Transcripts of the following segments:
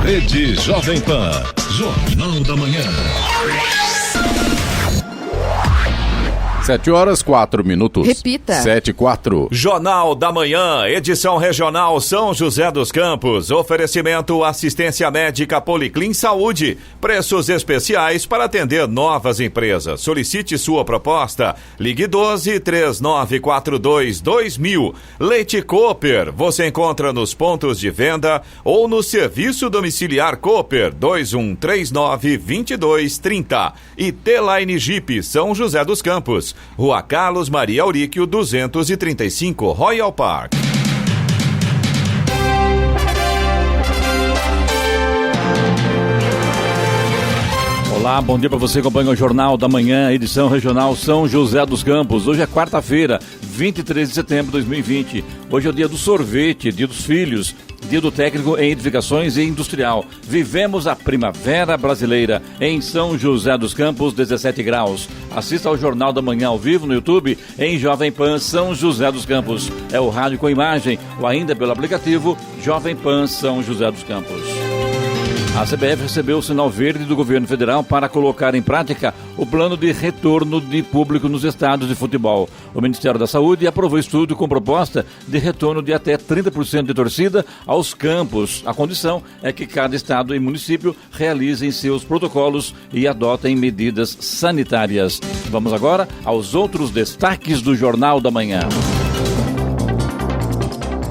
Rede Jovem Pan, Jornal da Manhã. 7h04. Repita. 7h04. Jornal da Manhã, edição regional São José dos Campos. Oferecimento assistência médica Policlin Saúde. Preços especiais para atender novas empresas. Solicite sua proposta. Ligue 12-3942-2000. Leite Cooper. Você encontra nos pontos de venda ou no serviço domiciliar Cooper 2139-2230. E T-Line Jeep São José dos Campos. Rua Carlos Maria Auríquio, 235, Royal Park. Olá, bom dia para você que acompanha o Jornal da Manhã, edição regional São José dos Campos. Hoje é quarta-feira, 23 de setembro de 2020. Hoje é o dia do sorvete, dia dos filhos, dia do técnico em edificações e industrial. Vivemos a primavera brasileira em São José dos Campos, 17 graus. Assista ao Jornal da Manhã ao vivo no YouTube em Jovem Pan São José dos Campos. É o rádio com imagem ou ainda pelo aplicativo Jovem Pan São José dos Campos. A CBF recebeu o sinal verde do governo federal para colocar em prática o plano de retorno de público nos estádios de futebol. O Ministério da Saúde aprovou estudo com proposta de retorno de até 30% de torcida aos campos. A condição é que cada estado e município realizem seus protocolos e adotem medidas sanitárias. Vamos agora aos outros destaques do Jornal da Manhã.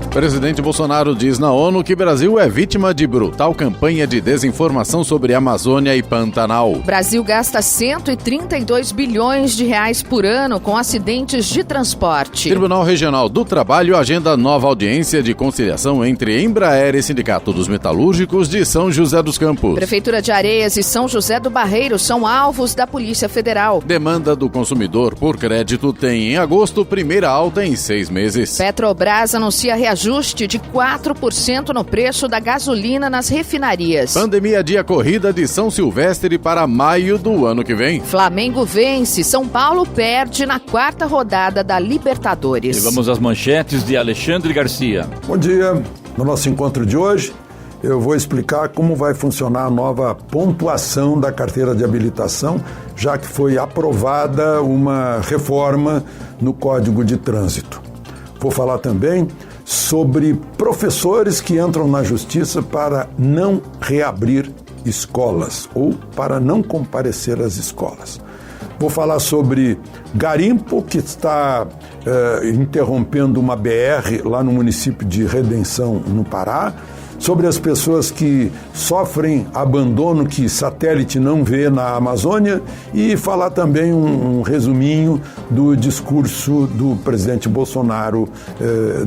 Presidente Bolsonaro diz na ONU que Brasil é vítima de brutal campanha de desinformação sobre Amazônia e Pantanal. Brasil gasta 132 bilhões de reais por ano com acidentes de transporte. Tribunal Regional do Trabalho agenda nova audiência de conciliação entre Embraer e Sindicato dos Metalúrgicos de São José dos Campos. Prefeitura de Areias e São José do Barreiro são alvos da Polícia Federal. Demanda do consumidor por crédito tem em agosto primeira alta em 6 meses. Petrobras anuncia reajuste de 4% no preço da gasolina nas refinarias. Pandemia adia corrida de São Silvestre para maio do ano que vem. Flamengo vence, São Paulo perde na 4ª rodada da Libertadores. E vamos às manchetes de Alexandre Garcia. Bom dia. No nosso encontro de hoje, eu vou explicar como vai funcionar a nova pontuação da carteira de habilitação, já que foi aprovada uma reforma no Código de Trânsito. Vou falar também sobre professores que entram na justiça para não reabrir escolas ou para não comparecer às escolas. Vou falar sobre garimpo que está interrompendo uma BR lá no município de Redenção, no Pará, sobre as pessoas que sofrem abandono que satélite não vê na Amazônia e falar também um resuminho do discurso do presidente Bolsonaro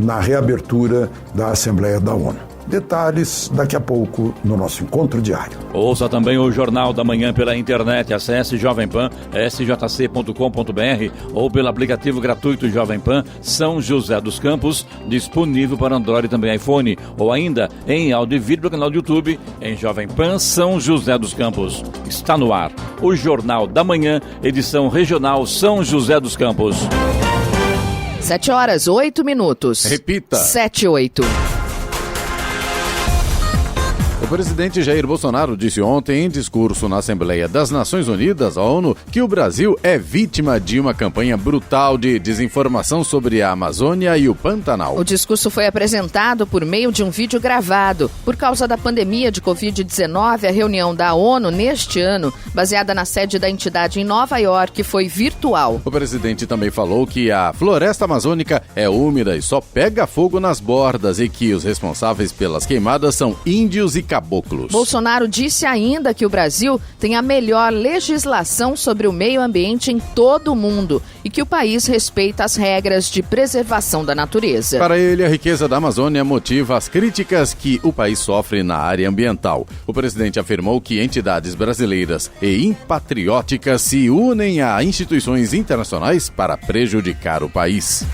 na reabertura da Assembleia da ONU. Detalhes daqui a pouco no nosso encontro diário. Ouça também o Jornal da Manhã pela internet. Acesse Jovem Pan, sjc.com.br ou pelo aplicativo gratuito Jovem Pan São José dos Campos, disponível para Android e também iPhone, ou ainda em áudio e vídeo no canal do YouTube em Jovem Pan São José dos Campos. Está no ar o Jornal da Manhã, edição regional São José dos Campos. 7h08. Repita. 7h08. O presidente Jair Bolsonaro disse ontem em discurso na Assembleia das Nações Unidas, a ONU, que o Brasil é vítima de uma campanha brutal de desinformação sobre a Amazônia e o Pantanal. O discurso foi apresentado por meio de um vídeo gravado. Por causa da pandemia de Covid-19, a reunião da ONU neste ano, baseada na sede da entidade em Nova York, foi virtual. O presidente também falou que a floresta amazônica é úmida e só pega fogo nas bordas e que os responsáveis pelas queimadas são índios e caboclos. Bolsonaro disse ainda que o Brasil tem a melhor legislação sobre o meio ambiente em todo o mundo e que o país respeita as regras de preservação da natureza. Para ele, a riqueza da Amazônia motiva as críticas que o país sofre na área ambiental. O presidente afirmou que entidades brasileiras e impatrióticas se unem a instituições internacionais para prejudicar o país.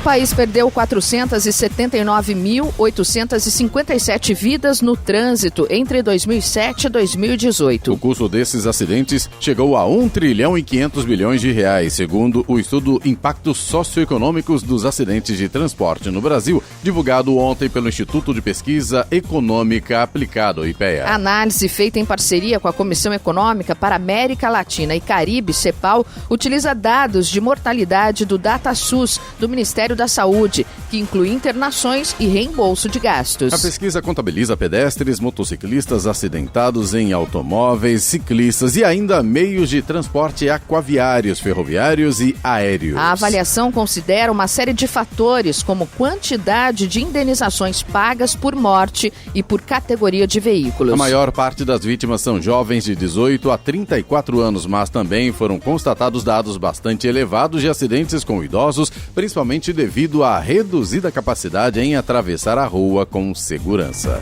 país perdeu 479.857 vidas no trânsito entre 2007 e 2018. O custo desses acidentes chegou a 1 trilhão e 500 bilhões de reais, segundo o estudo Impactos Socioeconômicos dos Acidentes de Transporte no Brasil, divulgado ontem pelo Instituto de Pesquisa Econômica Aplicada, IPEA. A análise feita em parceria com a Comissão Econômica para América Latina e Caribe, CEPAL, utiliza dados de mortalidade do DataSUS, do Ministério da Saúde, que inclui internações e reembolso de gastos. A pesquisa contabiliza pedestres, motociclistas acidentados em automóveis, ciclistas e ainda meios de transporte aquaviários, ferroviários e aéreos. A avaliação considera uma série de fatores, como quantidade de indenizações pagas por morte e por categoria de veículos. A maior parte das vítimas são jovens de 18 a 34 anos, mas também foram constatados dados bastante elevados de acidentes com idosos, principalmente devido à reduzida capacidade em atravessar a rua com segurança.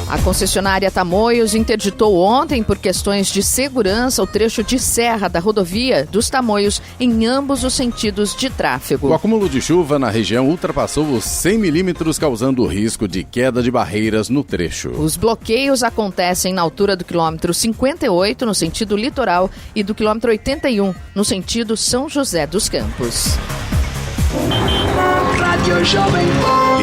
A concessionária Tamoios interditou ontem, por questões de segurança, o trecho de serra da rodovia dos Tamoios em ambos os sentidos de tráfego. O acúmulo de chuva na região ultrapassou os 100 milímetros, causando risco de queda de barreiras no trecho. Os bloqueios acontecem na altura do quilômetro 58, no sentido litoral, e do quilômetro 81, no sentido São José dos Campos.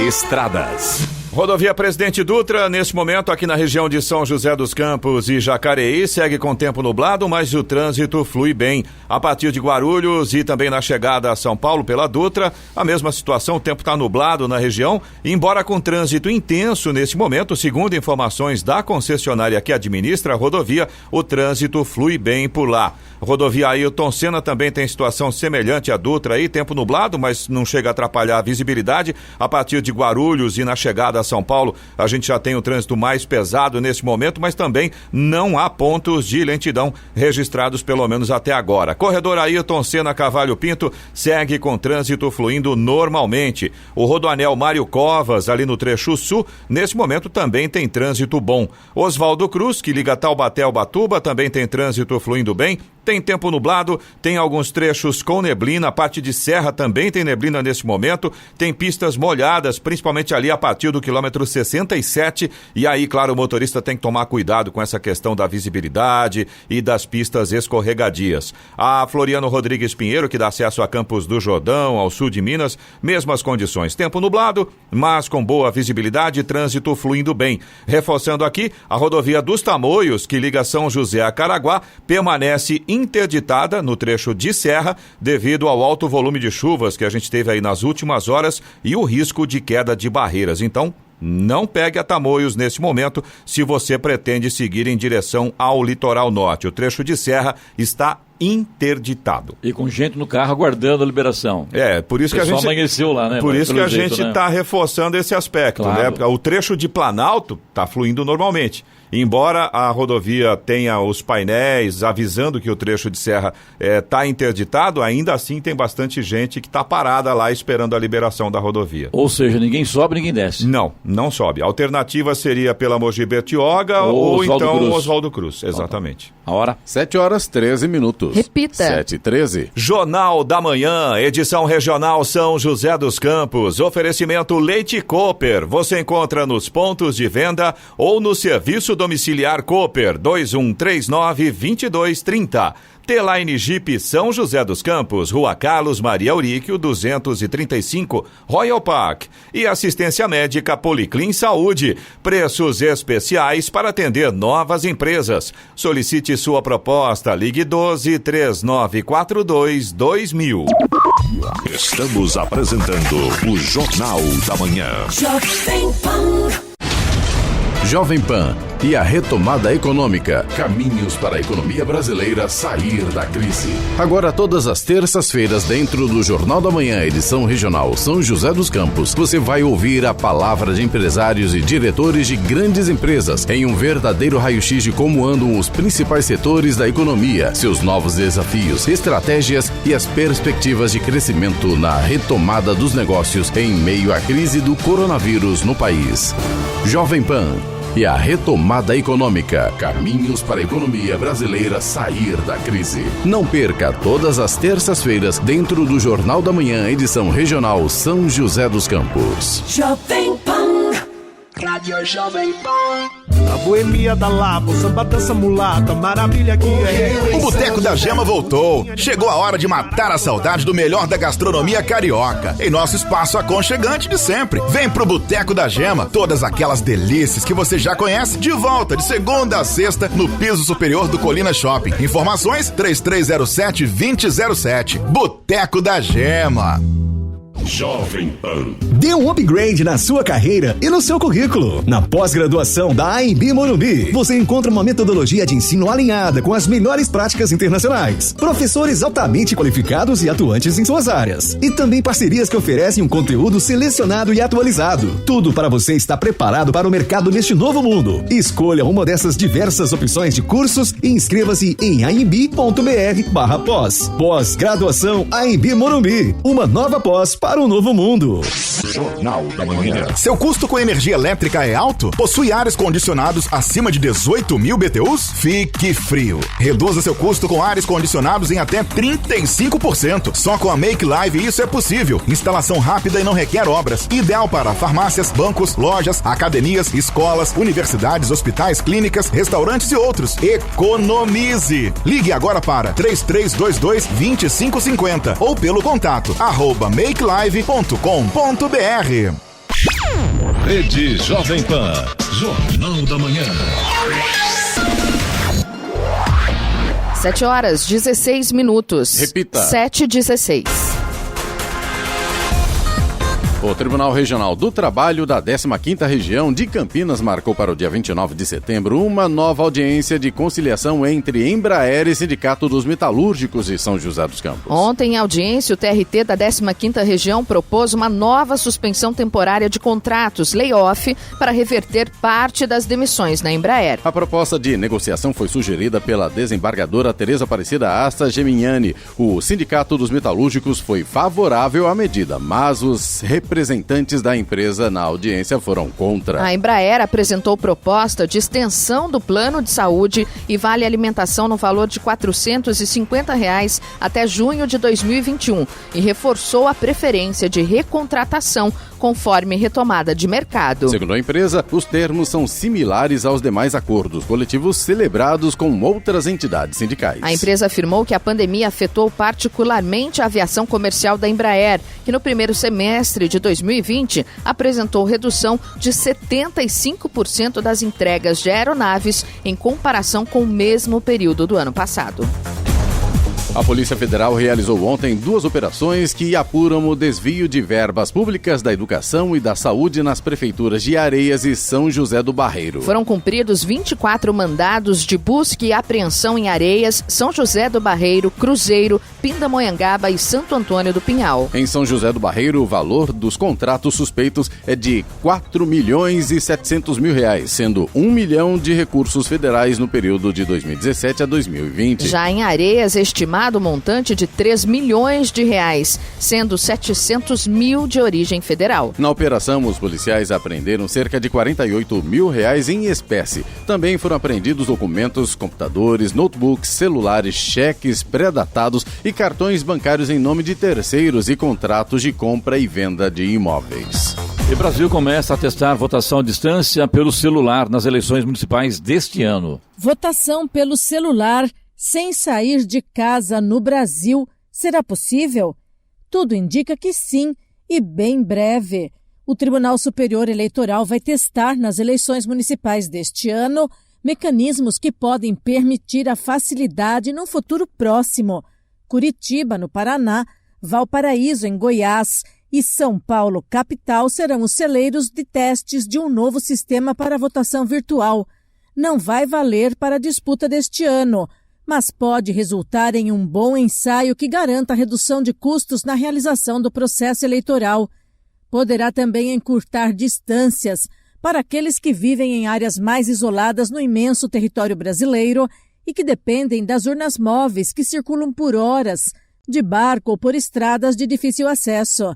Estradas. Rodovia Presidente Dutra, nesse momento aqui na região de São José dos Campos e Jacareí, segue com tempo nublado, mas o trânsito flui bem. A partir de Guarulhos e também na chegada a São Paulo pela Dutra, a mesma situação, o tempo está nublado na região, embora com trânsito intenso nesse momento, segundo informações da concessionária que administra a rodovia, o trânsito flui bem por lá. Rodovia Ailton Senna também tem situação semelhante à Dutra aí, tempo nublado, mas não chega a atrapalhar a visibilidade. A partir de Guarulhos e na chegada a São Paulo, a gente já tem o trânsito mais pesado nesse momento, mas também não há pontos de lentidão registrados, pelo menos até agora. Corredor Ailton Senna Cavalho Pinto segue com trânsito fluindo normalmente. O Rodoanel Mário Covas, ali no trecho sul, nesse momento também tem trânsito bom. Oswaldo Cruz, que liga Taubaté ao Batuba, também tem trânsito fluindo bem. Tem tempo nublado, tem alguns trechos com neblina, a parte de serra também tem neblina nesse momento, tem pistas molhadas, principalmente ali a partir do quilômetro 67, e aí, claro, o motorista tem que tomar cuidado com essa questão da visibilidade e das pistas escorregadias. A Floriano Rodrigues Pinheiro, que dá acesso a Campos do Jordão, ao sul de Minas, mesmas condições, tempo nublado, mas com boa visibilidade, trânsito fluindo bem. Reforçando aqui, a rodovia dos Tamoios, que liga São José a Caraguá, permanece interditada no trecho de serra devido ao alto volume de chuvas que a gente teve aí nas últimas horas e o risco de queda de barreiras. Então, não pegue a Tamoios nesse momento se você pretende seguir em direção ao litoral norte. O trecho de serra está interditado. E com gente no carro aguardando a liberação. Por isso que a gente amanheceu lá, né? Por isso que a gente está reforçando esse aspecto, claro, né? O trecho de Planalto está fluindo normalmente. Embora a rodovia tenha os painéis avisando que o trecho de serra está interditado, ainda assim tem bastante gente que está parada lá esperando a liberação da rodovia. Ou seja, ninguém sobe, ninguém desce. Não sobe. A alternativa seria pela Mogi Bertioga ou então Oswaldo Cruz. Exatamente. A hora? 7h13. Repita. 7h13. Jornal da Manhã, edição regional São José dos Campos. Oferecimento Leite Cooper. Você encontra nos pontos de venda ou no serviço domiciliar Cooper 2139-2230. T-Line Jeep São José dos Campos, Rua Carlos Maria Auríquio, 235, Royal Park. E assistência médica Policlin Saúde. Preços especiais para atender novas empresas. Solicite sua proposta. Ligue 12-3942-2000. Estamos apresentando o Jornal da Manhã. Jovem Pan e a retomada econômica. Caminhos para a economia brasileira sair da crise. Agora, todas as terças-feiras, dentro do Jornal da Manhã, edição regional São José dos Campos, você vai ouvir a palavra de empresários e diretores de grandes empresas em um verdadeiro raio-x de como andam os principais setores da economia, seus novos desafios, estratégias e as perspectivas de crescimento na retomada dos negócios em meio à crise do coronavírus no país. Jovem Pan e a retomada econômica. Caminhos para a economia brasileira sair da crise. Não perca todas as terças-feiras dentro do Jornal da Manhã, edição regional São José dos Campos. Jovem Pan, Rádio Jovem Pan. A boemia da Lapa, o samba dança mulata, maravilha que é. O Boteco da Gema voltou. Chegou a hora de matar a saudade do melhor da gastronomia carioca, em nosso espaço aconchegante de sempre. Vem pro Boteco da Gema, todas aquelas delícias que você já conhece, de volta de segunda a sexta no piso superior do Colina Shopping. Informações 3307-2007. Boteco da Gema. Jovem Pan. Dê um upgrade na sua carreira e no seu currículo. Na pós-graduação da AMB Morumbi, você encontra uma metodologia de ensino alinhada com as melhores práticas internacionais, professores altamente qualificados e atuantes em suas áreas, e também parcerias que oferecem um conteúdo selecionado e atualizado. Tudo para você estar preparado para o mercado neste novo mundo. Escolha uma dessas diversas opções de cursos e inscreva-se em aimb.br/pós. Pós-graduação AMB Morumbi, uma nova pós para um novo mundo. Jornal da Manhã. Seu custo com energia elétrica é alto? Possui ares condicionados acima de 18.000 BTUs? Fique frio. Reduza seu custo com ares condicionados em até 35%. Só com a Make Live isso é possível. Instalação rápida e não requer obras. Ideal para farmácias, bancos, lojas, academias, escolas, universidades, hospitais, clínicas, restaurantes e outros. Economize. Ligue agora para 3322-2550 ou pelo contato @makelive.com.br. Rede Jovem Pan. Jornal da Manhã. 7h16. Repita. 7h16. O Tribunal Regional do Trabalho da 15ª Região de Campinas marcou para o dia 29 de setembro uma nova audiência de conciliação entre Embraer e Sindicato dos Metalúrgicos de São José dos Campos. Ontem, em audiência, o TRT da 15ª Região propôs uma nova suspensão temporária de contratos, layoff, para reverter parte das demissões na Embraer. A proposta de negociação foi sugerida pela desembargadora Tereza Aparecida Asta Geminiani. O Sindicato dos Metalúrgicos foi favorável à medida, mas os representantes da empresa na audiência foram contra. A Embraer apresentou proposta de extensão do plano de saúde e vale alimentação no valor de R$ 450 até junho de 2021 e reforçou a preferência de recontratação conforme retomada de mercado. Segundo a empresa, os termos são similares aos demais acordos coletivos celebrados com outras entidades sindicais. A empresa afirmou que a pandemia afetou particularmente a aviação comercial da Embraer, que no primeiro semestre de 2020 apresentou redução de 75% das entregas de aeronaves em comparação com o mesmo período do ano passado. A Polícia Federal realizou ontem 2 operações que apuram o desvio de verbas públicas da educação e da saúde nas prefeituras de Areias e São José do Barreiro. Foram cumpridos 24 mandados de busca e apreensão em Areias, São José do Barreiro, Cruzeiro, Pindamonhangaba e Santo Antônio do Pinhal. Em São José do Barreiro, o valor dos contratos suspeitos é de R$ 4.700.000, sendo R$ 1 milhão de recursos federais no período de 2017 a 2020. Já em Areias, estimado o montante de R$ 3 milhões, sendo 700 mil de origem federal. Na operação, os policiais apreenderam cerca de R$ 48 mil em espécie. Também foram apreendidos documentos, computadores, notebooks, celulares, cheques pré-datados e cartões bancários em nome de terceiros e contratos de compra e venda de imóveis. E o Brasil começa a testar votação à distância pelo celular nas eleições municipais deste ano. Votação pelo celular sem sair de casa no Brasil, será possível? Tudo indica que sim, e bem breve. O Tribunal Superior Eleitoral vai testar nas eleições municipais deste ano mecanismos que podem permitir a facilidade num futuro próximo. Curitiba, no Paraná, Valparaíso, em Goiás, e São Paulo, capital, serão os celeiros de testes de um novo sistema para votação virtual. Não vai valer para a disputa deste ano, mas pode resultar em um bom ensaio que garanta a redução de custos na realização do processo eleitoral. Poderá também encurtar distâncias para aqueles que vivem em áreas mais isoladas no imenso território brasileiro e que dependem das urnas móveis que circulam por horas, de barco ou por estradas de difícil acesso.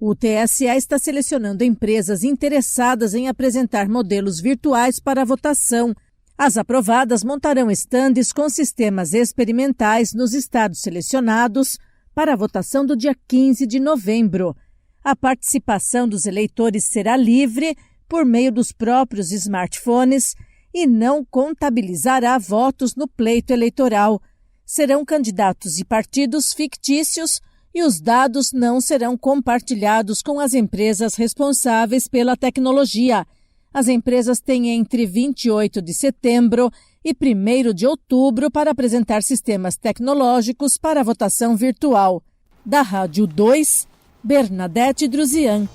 O TSE está selecionando empresas interessadas em apresentar modelos virtuais para a votação. As aprovadas montarão estandes com sistemas experimentais nos estados selecionados para a votação do dia 15 de novembro. A participação dos eleitores será livre por meio dos próprios smartphones e não contabilizará votos no pleito eleitoral. Serão candidatos e partidos fictícios e os dados não serão compartilhados com as empresas responsáveis pela tecnologia. As empresas têm entre 28 de setembro e 1º de outubro para apresentar sistemas tecnológicos para a votação virtual. Da Rádio 2, Bernadette Druzian.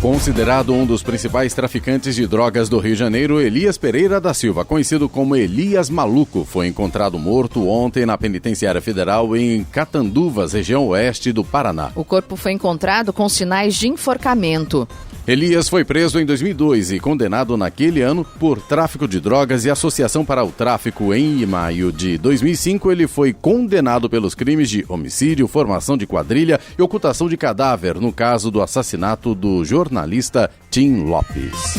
Considerado um dos principais traficantes de drogas do Rio de Janeiro, Elias Pereira da Silva, conhecido como Elias Maluco, foi encontrado morto ontem na Penitenciária Federal em Catanduvas, região oeste do Paraná. O corpo foi encontrado com sinais de enforcamento. Elias foi preso em 2002 e condenado naquele ano por tráfico de drogas e associação para o tráfico. Em maio de 2005, ele foi condenado pelos crimes de homicídio, formação de quadrilha e ocultação de cadáver, no caso do assassinato do jornalista Tim Lopes.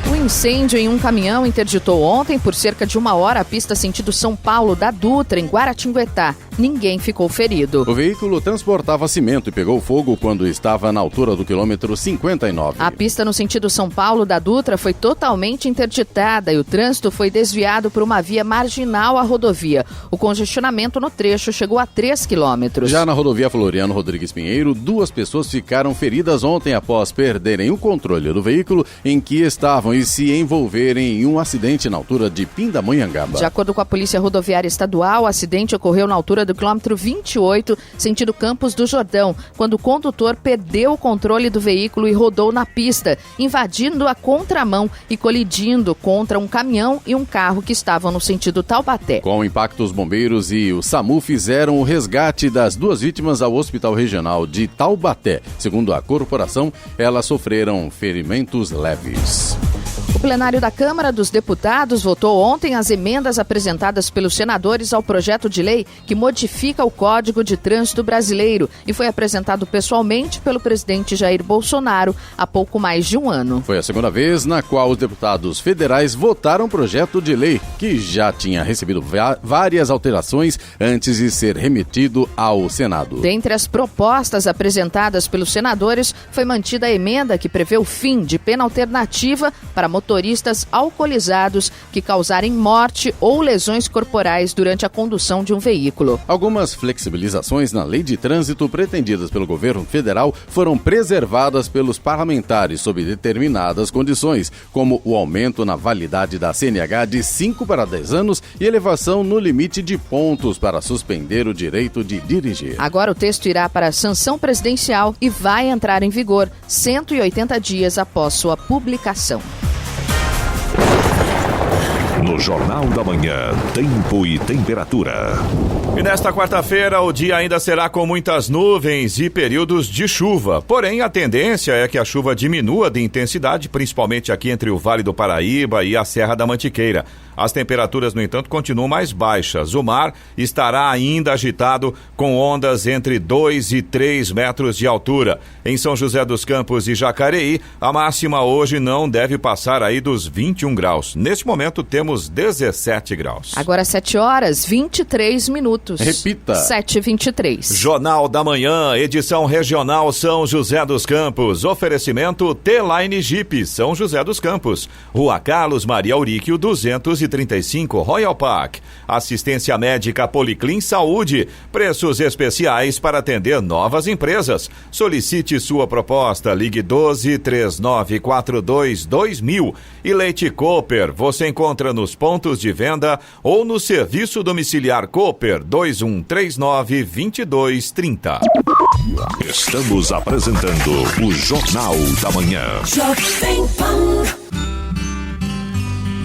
Um incêndio em um caminhão interditou ontem por cerca de 1 hora a pista sentido São Paulo da Dutra, em Guaratinguetá. Ninguém ficou ferido. O veículo transportava cimento e pegou fogo quando estava na altura do quilômetro 59. A pista no sentido São Paulo da Dutra foi totalmente interditada e o trânsito foi desviado por uma via marginal à rodovia. O congestionamento no trecho chegou a 3 quilômetros. Já na rodovia Floriano Rodrigues Pinheiro, 2 pessoas ficaram feridas ontem após perderem o controle do veículo em que estavam e se envolverem em um acidente na altura de Pindamonhangaba. De acordo com a Polícia Rodoviária Estadual, o acidente ocorreu na altura do quilômetro 28, sentido Campos do Jordão, quando o condutor perdeu o controle do veículo e rodou na pista, invadindo a contramão e colidindo contra um caminhão e um carro que estavam no sentido Taubaté. Com o impacto, os bombeiros e o SAMU fizeram o resgate das 2 vítimas ao Hospital Regional de Taubaté. Segundo a corporação, elas sofreram ferimentos leves. O plenário da Câmara dos Deputados votou ontem as emendas apresentadas pelos senadores ao projeto de lei que modifica o Código de Trânsito Brasileiro e foi apresentado pessoalmente pelo presidente Jair Bolsonaro há pouco mais de um ano. Foi a segunda vez na qual os deputados federais votaram o projeto de lei, que já tinha recebido várias alterações antes de ser remetido ao Senado. Dentre as propostas apresentadas pelos senadores, foi mantida a emenda que prevê o fim de pena alternativa para motoristas alcoolizados que causarem morte ou lesões corporais durante a condução de um veículo. Algumas flexibilizações na lei de trânsito pretendidas pelo governo federal foram preservadas pelos parlamentares sob determinadas condições, como o aumento na validade da CNH de 5 para 10 anos e elevação no limite de pontos para suspender o direito de dirigir. Agora o texto irá para a sanção presidencial e vai entrar em vigor 180 dias após sua publicação. No Jornal da Manhã, tempo e temperatura. E nesta quarta-feira, o dia ainda será com muitas nuvens e períodos de chuva. Porém, a tendência é que a chuva diminua de intensidade, principalmente aqui entre o Vale do Paraíba e a Serra da Mantiqueira. As temperaturas, no entanto, continuam mais baixas. O mar estará ainda agitado, com ondas entre 2 e 3 metros de altura. Em São José dos Campos e Jacareí, a máxima hoje não deve passar aí dos 21 graus. Neste momento, temos 17 graus. Agora 7 horas, 23 minutos. Repita. 7h23. Jornal da Manhã, edição regional São José dos Campos. Oferecimento T-Line Jeep, São José dos Campos. Rua Carlos Maria Auríquio, 235, Royal Park. Assistência médica Policlin Saúde. Preços especiais para atender novas empresas. Solicite sua proposta. Ligue 12-3942-2000. E Leite Cooper, você encontra nos pontos de venda ou no serviço domiciliar Cooper 2139-2230. Estamos apresentando o Jornal da Manhã.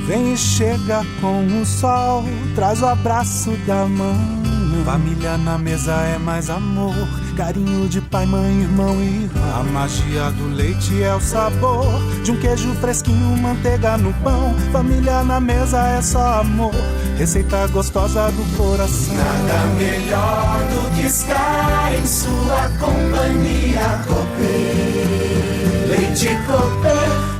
Vem e chega com o sol, traz o abraço da manhã. Família na mesa é mais amor, carinho de pai, mãe, irmão e irmã. A magia do leite é o sabor de um queijo fresquinho, manteiga no pão. Família na mesa é só amor, receita gostosa do coração. Nada melhor do que estar em sua companhia. Cooper, leite Cooper.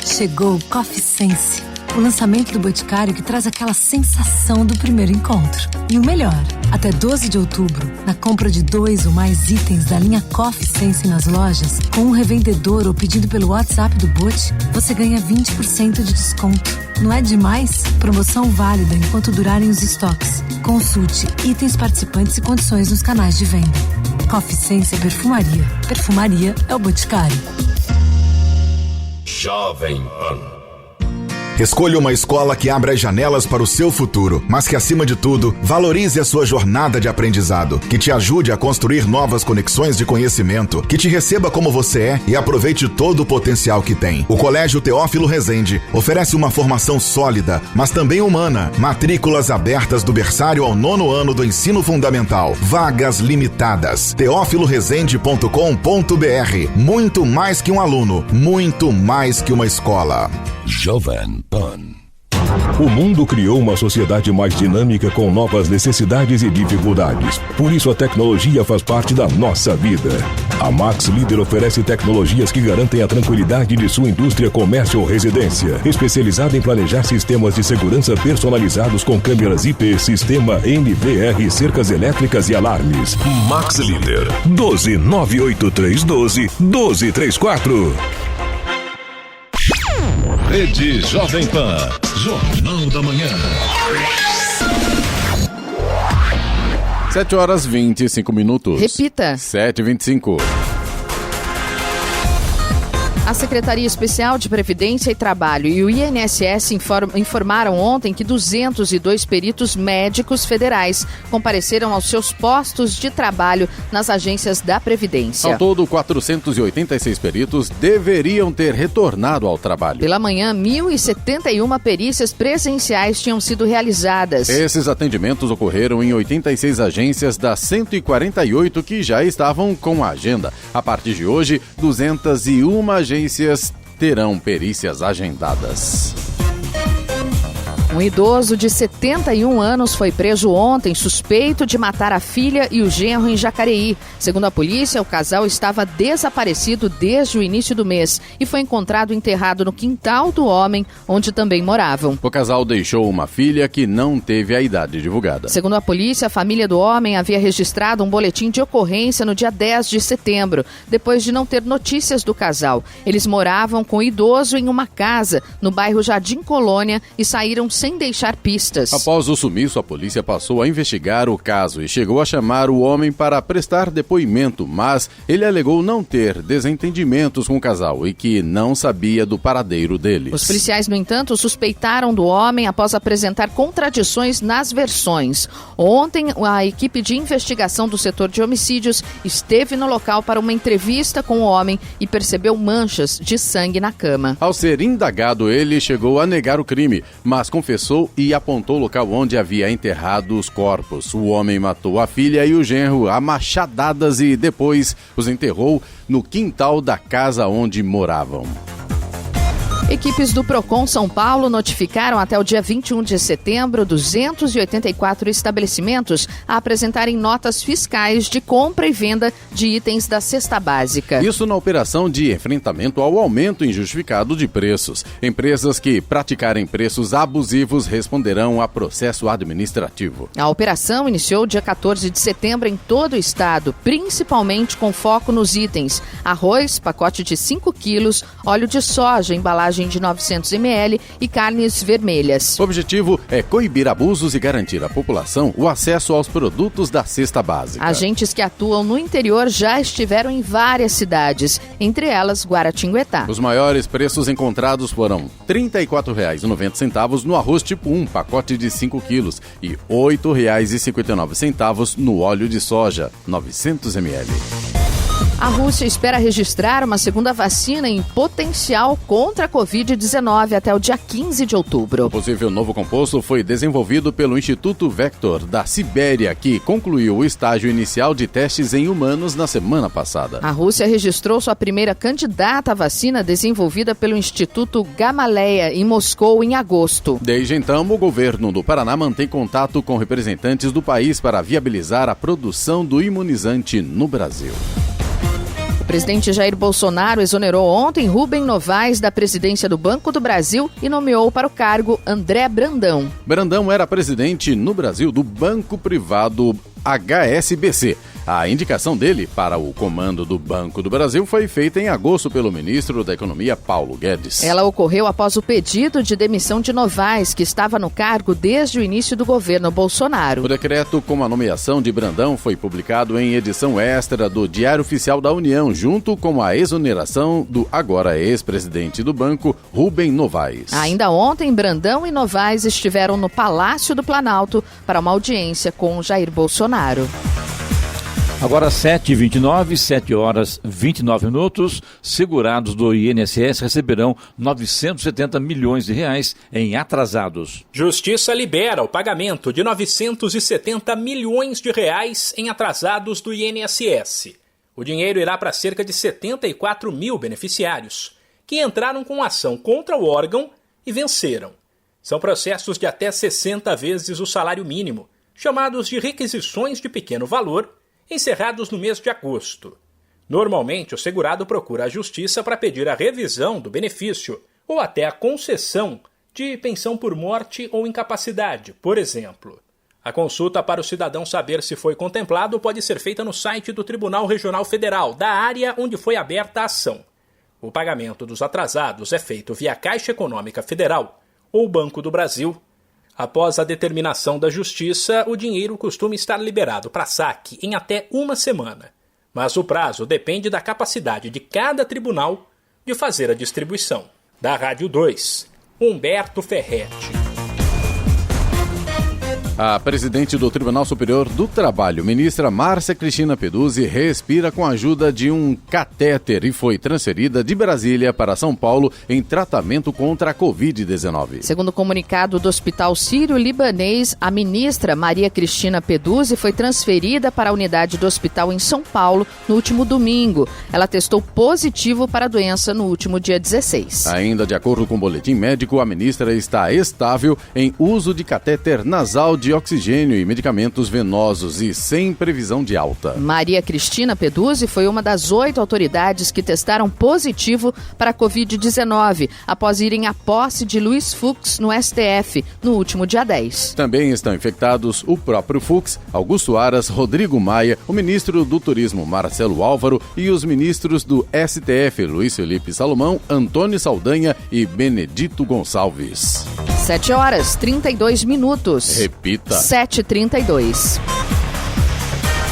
Chegou o Coffee Sense, o lançamento do Boticário que traz aquela sensação do primeiro encontro. E o melhor, até 12 de outubro, na compra de 2 ou mais itens da linha Coffee Sense nas lojas, com um revendedor ou pedido pelo WhatsApp do Bote, você ganha 20% de desconto. Não é demais? Promoção válida enquanto durarem os estoques. Consulte itens participantes e condições nos canais de venda. Coffee Sense é perfumaria. Perfumaria é o Boticário. Jovem Pan. Escolha uma escola que abra as janelas para o seu futuro, mas que, acima de tudo, valorize a sua jornada de aprendizado, que te ajude a construir novas conexões de conhecimento, que te receba como você é e aproveite todo o potencial que tem. O Colégio Teófilo Rezende oferece uma formação sólida, mas também humana. Matrículas abertas do berçário ao 9º ano do ensino fundamental. Vagas limitadas. teófilorezende.com.br. Muito mais que um aluno, muito mais que uma escola. Jovem Pan. O mundo criou uma sociedade mais dinâmica com novas necessidades e dificuldades. Por isso a tecnologia faz parte da nossa vida. A Max Líder oferece tecnologias que garantem a tranquilidade de sua indústria, comércio ou residência. Especializada em planejar sistemas de segurança personalizados com câmeras IP, sistema NVR, cercas elétricas e alarmes. Max Líder. 12-98312-1234. Rede Jovem Pan. Jornal da Manhã. 7h25. Repita. 7h25. A Secretaria Especial de Previdência e Trabalho e o INSS informaram ontem que 202 peritos médicos federais compareceram aos seus postos de trabalho nas agências da Previdência. Ao todo, 486 peritos deveriam ter retornado ao trabalho. Pela manhã, 1.071 perícias presenciais tinham sido realizadas. Esses atendimentos ocorreram em 86 agências das 148 que já estavam com a agenda. A partir de hoje, 201 agências terão perícias agendadas. Um idoso de 71 anos foi preso ontem, suspeito de matar a filha e o genro em Jacareí. Segundo a polícia, o casal estava desaparecido desde o início do mês e foi encontrado enterrado no quintal do homem, onde também moravam. O casal deixou uma filha que não teve a idade divulgada. Segundo a polícia, a família do homem havia registrado um boletim de ocorrência no dia 10 de setembro, depois de não ter notícias do casal. Eles moravam com o idoso em uma casa no bairro Jardim Colônia e saíram sem deixar pistas. Após o sumiço, a polícia passou a investigar o caso e chegou a chamar o homem para prestar depoimento, mas ele alegou não ter desentendimentos com o casal e que não sabia do paradeiro deles. Os policiais, no entanto, suspeitaram do homem após apresentar contradições nas versões. Ontem, a equipe de investigação do setor de homicídios esteve no local para uma entrevista com o homem e percebeu manchas de sangue na cama. Ao ser indagado, ele chegou a negar o crime, mas confessou e apontou o local onde havia enterrado os corpos. O homem matou a filha e o genro a machadadas e depois os enterrou no quintal da casa onde moravam. Equipes do Procon São Paulo notificaram até o dia 21 de setembro 284 estabelecimentos a apresentarem notas fiscais de compra e venda de itens da cesta básica. Isso na operação de enfrentamento ao aumento injustificado de preços. Empresas que praticarem preços abusivos responderão a processo administrativo. A operação iniciou dia 14 de setembro em todo o estado, principalmente com foco nos itens: arroz, pacote de 5 quilos, óleo de soja, embalagem de 900 ml e carnes vermelhas. O objetivo é coibir abusos e garantir à população o acesso aos produtos da cesta básica. Agentes que atuam no interior já estiveram em várias cidades, entre elas Guaratinguetá. Os maiores preços encontrados foram R$ 34,90 no arroz tipo 1, pacote de 5 quilos, e R$ 8,59 no óleo de soja, 900 ml. A Rússia espera registrar uma segunda vacina em potencial contra a Covid-19 até o dia 15 de outubro. O possível novo composto foi desenvolvido pelo Instituto Vector da Sibéria, que concluiu o estágio inicial de testes em humanos na semana passada. A Rússia registrou sua primeira candidata à vacina desenvolvida pelo Instituto Gamaleya em Moscou em agosto. Desde então, o governo do Paraná mantém contato com representantes do país para viabilizar a produção do imunizante no Brasil. O presidente Jair Bolsonaro exonerou ontem Rubem Novaes da presidência do Banco do Brasil e nomeou para o cargo André Brandão. Brandão era presidente no Brasil do banco privado HSBC. A indicação dele para o comando do Banco do Brasil foi feita em agosto pelo ministro da Economia, Paulo Guedes. Ela ocorreu após o pedido de demissão de Novaes, que estava no cargo desde o início do governo Bolsonaro. O decreto com a nomeação de Brandão foi publicado em edição extra do Diário Oficial da União, junto com a exoneração do agora ex-presidente do banco, Rubem Novaes. Ainda ontem, Brandão e Novaes estiveram no Palácio do Planalto para uma audiência com Jair Bolsonaro. Agora 7h29, 7 horas 29 minutos, segurados do INSS receberão 970 milhões de reais em atrasados. Justiça libera o pagamento de 970 milhões de reais em atrasados do INSS. O dinheiro irá para cerca de 74 mil beneficiários, que entraram com ação contra o órgão e venceram. São processos de até 60 vezes o salário mínimo, chamados de requisições de pequeno valor, encerrados no mês de agosto. Normalmente, o segurado procura a justiça para pedir a revisão do benefício ou até a concessão de pensão por morte ou incapacidade, por exemplo. A consulta para o cidadão saber se foi contemplado pode ser feita no site do Tribunal Regional Federal, da área onde foi aberta a ação. O pagamento dos atrasados é feito via Caixa Econômica Federal ou Banco do Brasil. Após a determinação da Justiça, o dinheiro costuma estar liberado para saque em até uma semana. Mas o prazo depende da capacidade de cada tribunal de fazer a distribuição. Da Rádio 2, Humberto Ferretti. A presidente do Tribunal Superior do Trabalho, ministra Márcia Cristina Peduzzi, respira com a ajuda de um catéter e foi transferida de Brasília para São Paulo em tratamento contra a Covid-19. Segundo o comunicado do Hospital Sírio-Libanês, a ministra Maria Cristina Peduzzi foi transferida para a unidade do hospital em São Paulo no último domingo. Ela testou positivo para a doença no último dia 16. Ainda de acordo com o boletim médico, a ministra está estável em uso de catéter nasal de oxigênio e medicamentos venosos e sem previsão de alta. Maria Cristina Peduzzi foi uma das 8 autoridades que testaram positivo para a Covid-19 após irem à posse de Luiz Fux no STF no último dia 10. Também estão infectados o próprio Fux, Augusto Aras, Rodrigo Maia, o ministro do Turismo Marcelo Álvaro e os ministros do STF Luiz Felipe Salomão, Antônio Saldanha e Benedito Gonçalves. 7 horas 32 minutos. Repita. 7h32.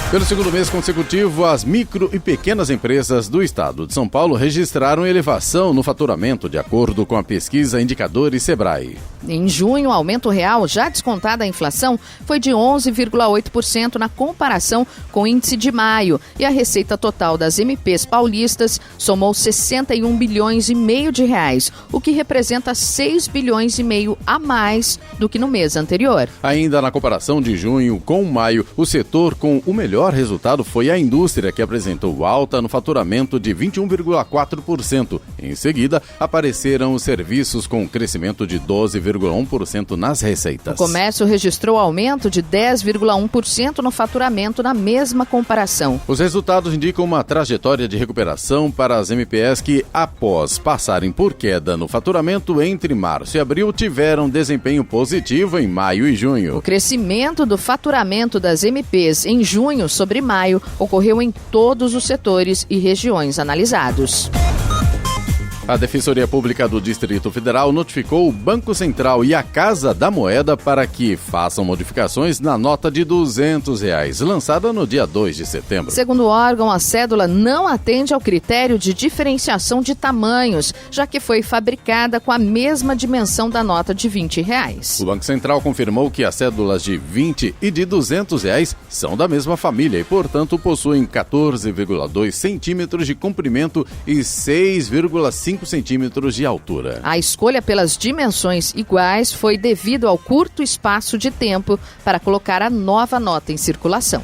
Pelo segundo mês consecutivo, as micro e pequenas empresas do estado de São Paulo registraram elevação no faturamento, de acordo com a pesquisa Indicadores Sebrae. Em junho, o aumento real, já descontada a inflação, foi de 11,8% na comparação com o índice de maio. E a receita total das MPs paulistas somou 61 bilhões e meio de reais, o que representa 6 bilhões e meio a mais do que no mês anterior. Ainda na comparação de junho com maio, o setor com o melhor resultado foi a indústria, que apresentou alta no faturamento de 21,4%. Em seguida, apareceram os serviços com crescimento de 12,1% nas receitas. O comércio registrou aumento de 10,1% no faturamento na mesma comparação. Os resultados indicam uma trajetória de recuperação para as MPS que, após passarem por queda no faturamento entre março e abril, tiveram desempenho positivo em maio e junho. O crescimento do faturamento das MPs em junho sobre maio ocorreu em todos os setores e regiões analisados. A Defensoria Pública do Distrito Federal notificou o Banco Central e a Casa da Moeda para que façam modificações na nota de R$200, lançada no dia 2 de setembro. Segundo o órgão, a cédula não atende ao critério de diferenciação de tamanhos, já que foi fabricada com a mesma dimensão da nota de R$20. O Banco Central confirmou que as cédulas de R$20 e de R$200 são da mesma família e, portanto, possuem 14,2 centímetros de comprimento e 6,5 centímetros de altura. A escolha pelas dimensões iguais foi devido ao curto espaço de tempo para colocar a nova nota em circulação.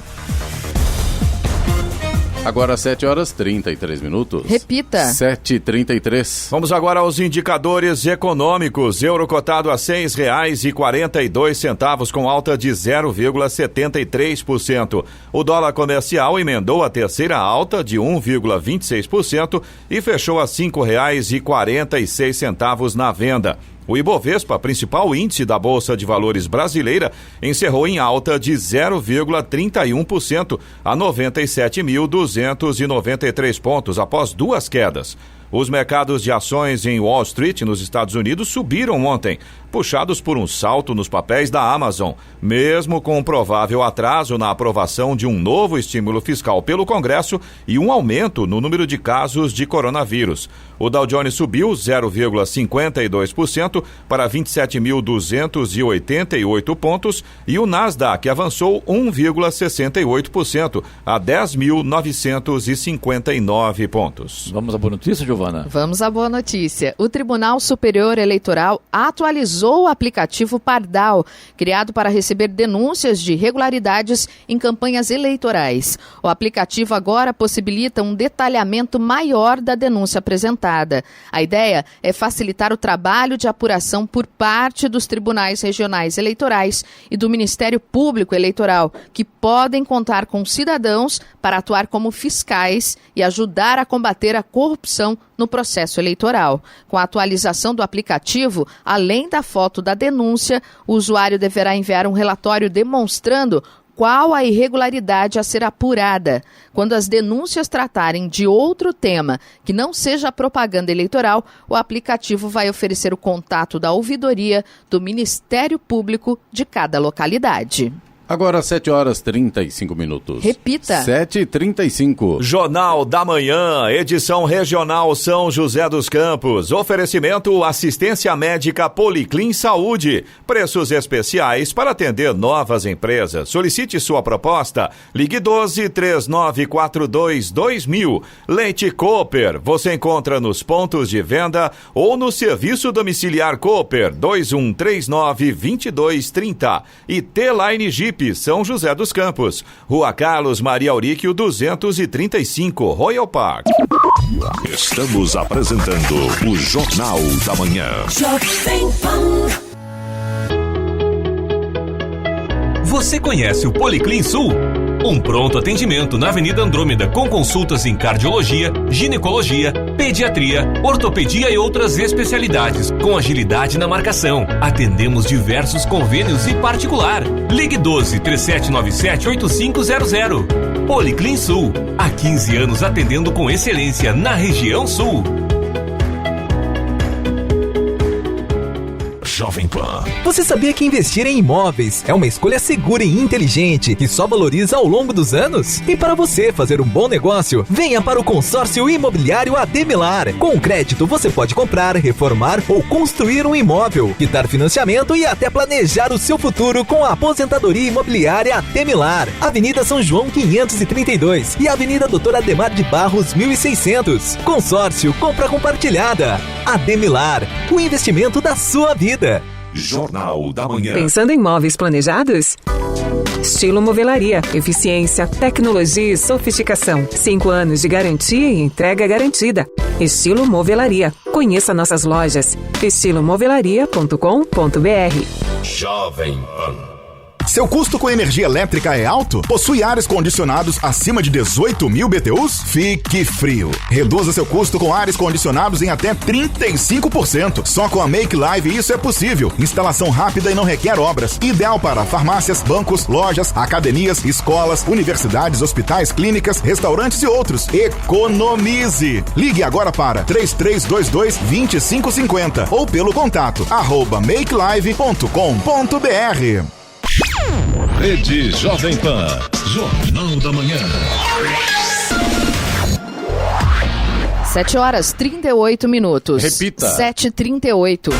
Agora 7h33. Repita. 7h33. Vamos agora aos indicadores econômicos. Euro cotado a R$ 6,42 com alta de 0,73%. O dólar comercial emendou a terceira alta de 1,26% e fechou a R$ 5,46 na venda. O Ibovespa, principal índice da Bolsa de Valores brasileira, encerrou em alta de 0,31% a 97.293 pontos após duas quedas. Os mercados de ações em Wall Street, nos Estados Unidos, subiram ontem, puxados por um salto nos papéis da Amazon, mesmo com um provável atraso na aprovação de um novo estímulo fiscal pelo Congresso e um aumento no número de casos de coronavírus. O Dow Jones subiu 0,52% para 27.288 pontos e o Nasdaq avançou 1,68% a 10.959 pontos. Vamos à boa notícia, Giovana? Vamos à boa notícia. O Tribunal Superior Eleitoral atualizou o aplicativo Pardal, criado para receber denúncias de irregularidades em campanhas eleitorais. O aplicativo agora possibilita um detalhamento maior da denúncia apresentada. A ideia é facilitar o trabalho de apuração por parte dos tribunais regionais eleitorais e do Ministério Público Eleitoral, que podem contar com cidadãos para atuar como fiscais e ajudar a combater a corrupção no processo eleitoral. Com a atualização do aplicativo, além da foto da denúncia, o usuário deverá enviar um relatório demonstrando qual a irregularidade a ser apurada. Quando as denúncias tratarem de outro tema que não seja propaganda eleitoral, o aplicativo vai oferecer o contato da ouvidoria do Ministério Público de cada localidade. Agora 7h35. Repita. 7h35. Jornal da Manhã, edição regional São José dos Campos. Oferecimento assistência médica Policlin Saúde. Preços especiais para atender novas empresas. Solicite sua proposta. Ligue 12-3942-2000. Leite Cooper. Você encontra nos pontos de venda ou no serviço domiciliar Cooper 2139-2230. E T-Line Jeep São José dos Campos, Rua Carlos Maria Auríquio 235, Royal Park. Estamos apresentando o Jornal da Manhã. Você conhece o Policlin Sul? Um pronto atendimento na Avenida Andrômeda com consultas em cardiologia, ginecologia, pediatria, ortopedia e outras especialidades, com agilidade na marcação. Atendemos diversos convênios e particular. Ligue 12-3797-8500. Policlin Sul, há 15 anos atendendo com excelência na região sul. Jovem Pan. Você sabia que investir em imóveis é uma escolha segura e inteligente que só valoriza ao longo dos anos? E para você fazer um bom negócio, venha para o consórcio imobiliário Ademilar. Com crédito você pode comprar, reformar ou construir um imóvel, quitar financiamento e até planejar o seu futuro com a aposentadoria imobiliária Ademilar. Avenida São João 532 e Avenida Doutor Ademar de Barros 1600. Consórcio compra compartilhada. Ademilar, o investimento da sua vida. Jornal da Manhã. Pensando em móveis planejados? Estilo Movelaria. Eficiência, tecnologia e sofisticação. 5 anos de garantia e entrega garantida. Estilo Movelaria. Conheça nossas lojas. estilomovelaria.com.br. Jovem Pan. Seu custo com energia elétrica é alto? Possui ares condicionados acima de 18 mil BTUs? Fique frio. Reduza seu custo com ares condicionados em até 35%. Só com a Make Live isso é possível. Instalação rápida e não requer obras. Ideal para farmácias, bancos, lojas, academias, escolas, universidades, hospitais, clínicas, restaurantes e outros. Economize! Ligue agora para 3322-2550 ou pelo contato @makelive.com.br. Rede Jovem Pan, Jornal da Manhã. 7h38. Repita. 7h38.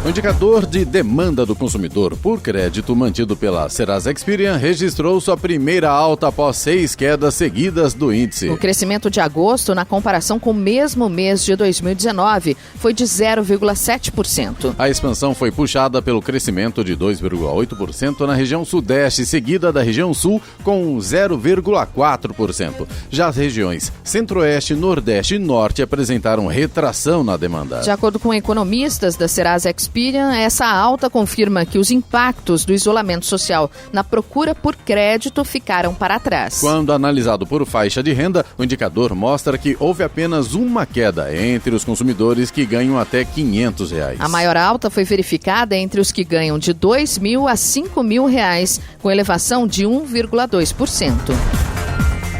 O indicador de demanda do consumidor por crédito mantido pela Serasa Experian registrou sua primeira alta após 6 quedas seguidas do índice. O crescimento de agosto, na comparação com o mesmo mês de 2019, foi de 0,7%. A expansão foi puxada pelo crescimento de 2,8% na região sudeste, seguida da região sul com 0,4%. Já as regiões centro-oeste, nordeste e norte apresentaram retração na demanda. De acordo com economistas da Serasa Experian, essa alta confirma que os impactos do isolamento social na procura por crédito ficaram para trás. Quando analisado por faixa de renda, o indicador mostra que houve apenas uma queda entre os consumidores que ganham até R$500. A maior alta foi verificada entre os que ganham de R$2.000 a R$5.000, com elevação de 1,2%.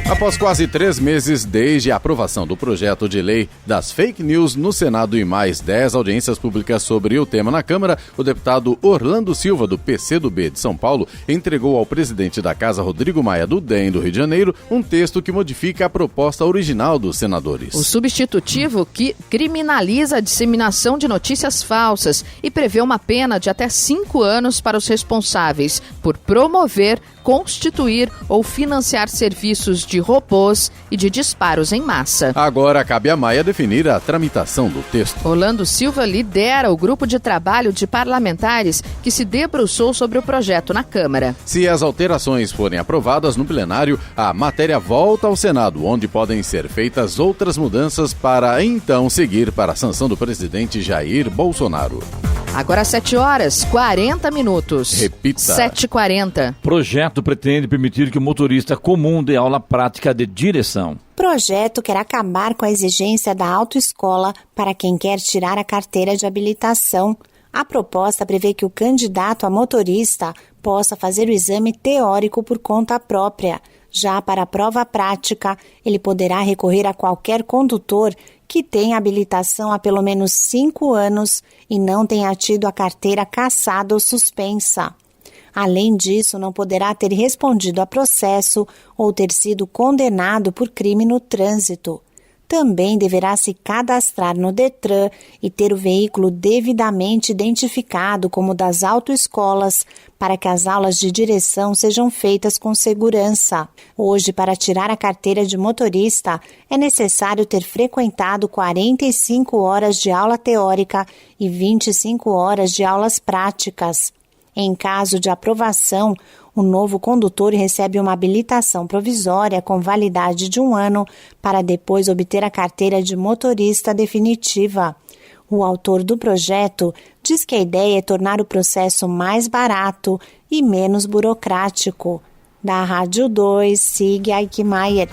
Após quase 3 meses desde a aprovação do projeto de lei das fake news no Senado e mais 10 audiências públicas sobre o tema na Câmara, o deputado Orlando Silva, do PCdoB de São Paulo, entregou ao presidente da Casa, Rodrigo Maia, do DEM do Rio de Janeiro, um texto que modifica a proposta original dos senadores. O substitutivo que criminaliza a disseminação de notícias falsas e prevê uma pena de até 5 anos para os responsáveis por promover, constituir ou financiar serviços de robôs e de disparos em massa. Agora cabe a Maia definir a tramitação do texto. Orlando Silva lidera o grupo de trabalho de parlamentares que se debruçou sobre o projeto na Câmara. Se as alterações forem aprovadas no plenário, a matéria volta ao Senado, onde podem ser feitas outras mudanças para então seguir para a sanção do presidente Jair Bolsonaro. Agora 7h40. Repita. 7h40. Projeto pretende permitir que o motorista comum dê aula prática de direção. Projeto quer acabar com a exigência da autoescola para quem quer tirar a carteira de habilitação. A proposta prevê que o candidato a motorista possa fazer o exame teórico por conta própria. Já para a prova prática, ele poderá recorrer a qualquer condutor que tenha habilitação há pelo menos 5 anos e não tenha tido a carteira cassada ou suspensa. Além disso, não poderá ter respondido a processo ou ter sido condenado por crime no trânsito. Também deverá se cadastrar no Detran e ter o veículo devidamente identificado como das autoescolas para que as aulas de direção sejam feitas com segurança. Hoje, para tirar a carteira de motorista, é necessário ter frequentado 45 horas de aula teórica e 25 horas de aulas práticas. Em caso de aprovação, o novo condutor recebe uma habilitação provisória com validade de 1 ano para depois obter a carteira de motorista definitiva. O autor do projeto diz que a ideia é tornar o processo mais barato e menos burocrático. Da Rádio 2, Sig Eichmeier.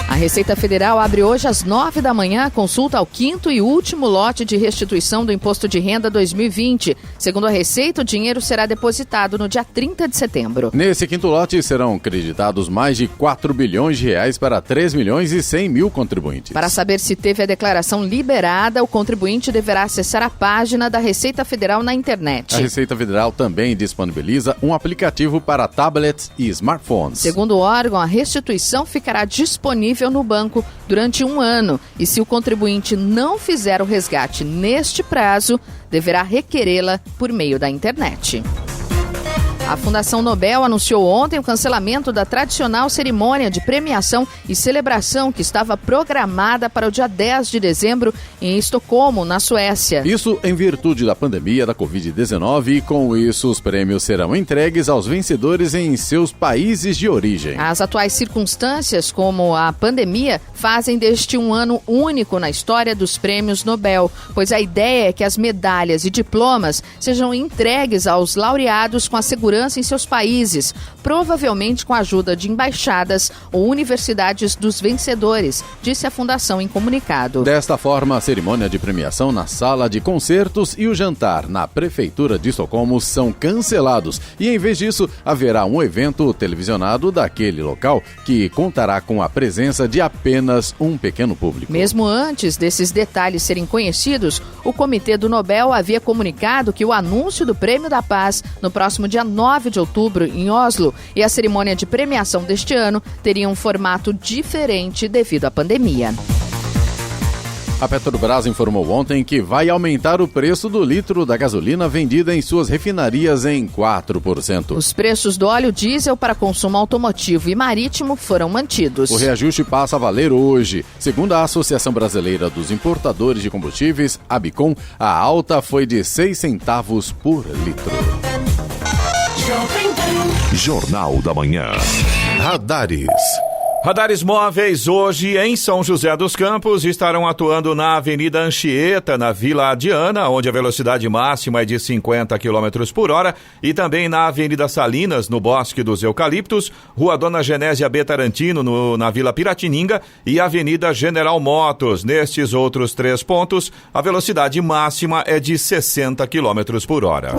A Receita Federal abre hoje às 9 da manhã a consulta ao 5º e último lote de restituição do Imposto de Renda 2020. Segundo a Receita, o dinheiro será depositado no dia 30 de setembro. Nesse 5º lote serão creditados mais de 4 bilhões de reais para 3 milhões e 100 mil contribuintes. Para saber se teve a declaração liberada, o contribuinte deverá acessar a página da Receita Federal na internet. A Receita Federal também disponibiliza um aplicativo para tablets e smartphones. Segundo o órgão, a restituição ficará disponível no banco durante 1 ano e se o contribuinte não fizer o resgate neste prazo, deverá requerê-la por meio da internet. A Fundação Nobel anunciou ontem o cancelamento da tradicional cerimônia de premiação e celebração que estava programada para o dia 10 de dezembro em Estocolmo, na Suécia. Isso em virtude da pandemia da Covid-19 e com isso os prêmios serão entregues aos vencedores em seus países de origem. As atuais circunstâncias, como a pandemia, fazem deste um ano único na história dos prêmios Nobel, pois a ideia é que as medalhas e diplomas sejam entregues aos laureados com a segurança em seus países, provavelmente com a ajuda de embaixadas ou universidades dos vencedores, disse a Fundação em comunicado. Desta forma, a cerimônia de premiação na sala de concertos e o jantar na Prefeitura de Estocolmo são cancelados e, em vez disso, haverá um evento televisionado daquele local que contará com a presença de apenas um pequeno público. Mesmo antes desses detalhes serem conhecidos, o Comitê do Nobel havia comunicado que o anúncio do Prêmio da Paz no próximo dia 9 de outubro em Oslo e a cerimônia de premiação deste ano teria um formato diferente devido à pandemia. A Petrobras informou ontem que vai aumentar o preço do litro da gasolina vendida em suas refinarias em 4%. Os preços do óleo diesel para consumo automotivo e marítimo foram mantidos. O reajuste passa a valer hoje. Segundo a Associação Brasileira dos Importadores de Combustíveis, ABICOM, a alta foi de 6 centavos por litro. Jornal da Manhã. Radares. Radares móveis hoje em São José dos Campos estarão atuando na Avenida Anchieta, na Vila Adiana, onde a velocidade máxima é de 50 km por hora, e também na Avenida Salinas, no Bosque dos Eucaliptos, Rua Dona Genésia B. Tarantino, na Vila Piratininga, e Avenida General Motors. Nestes outros 3 pontos, a velocidade máxima é de 60 km por hora.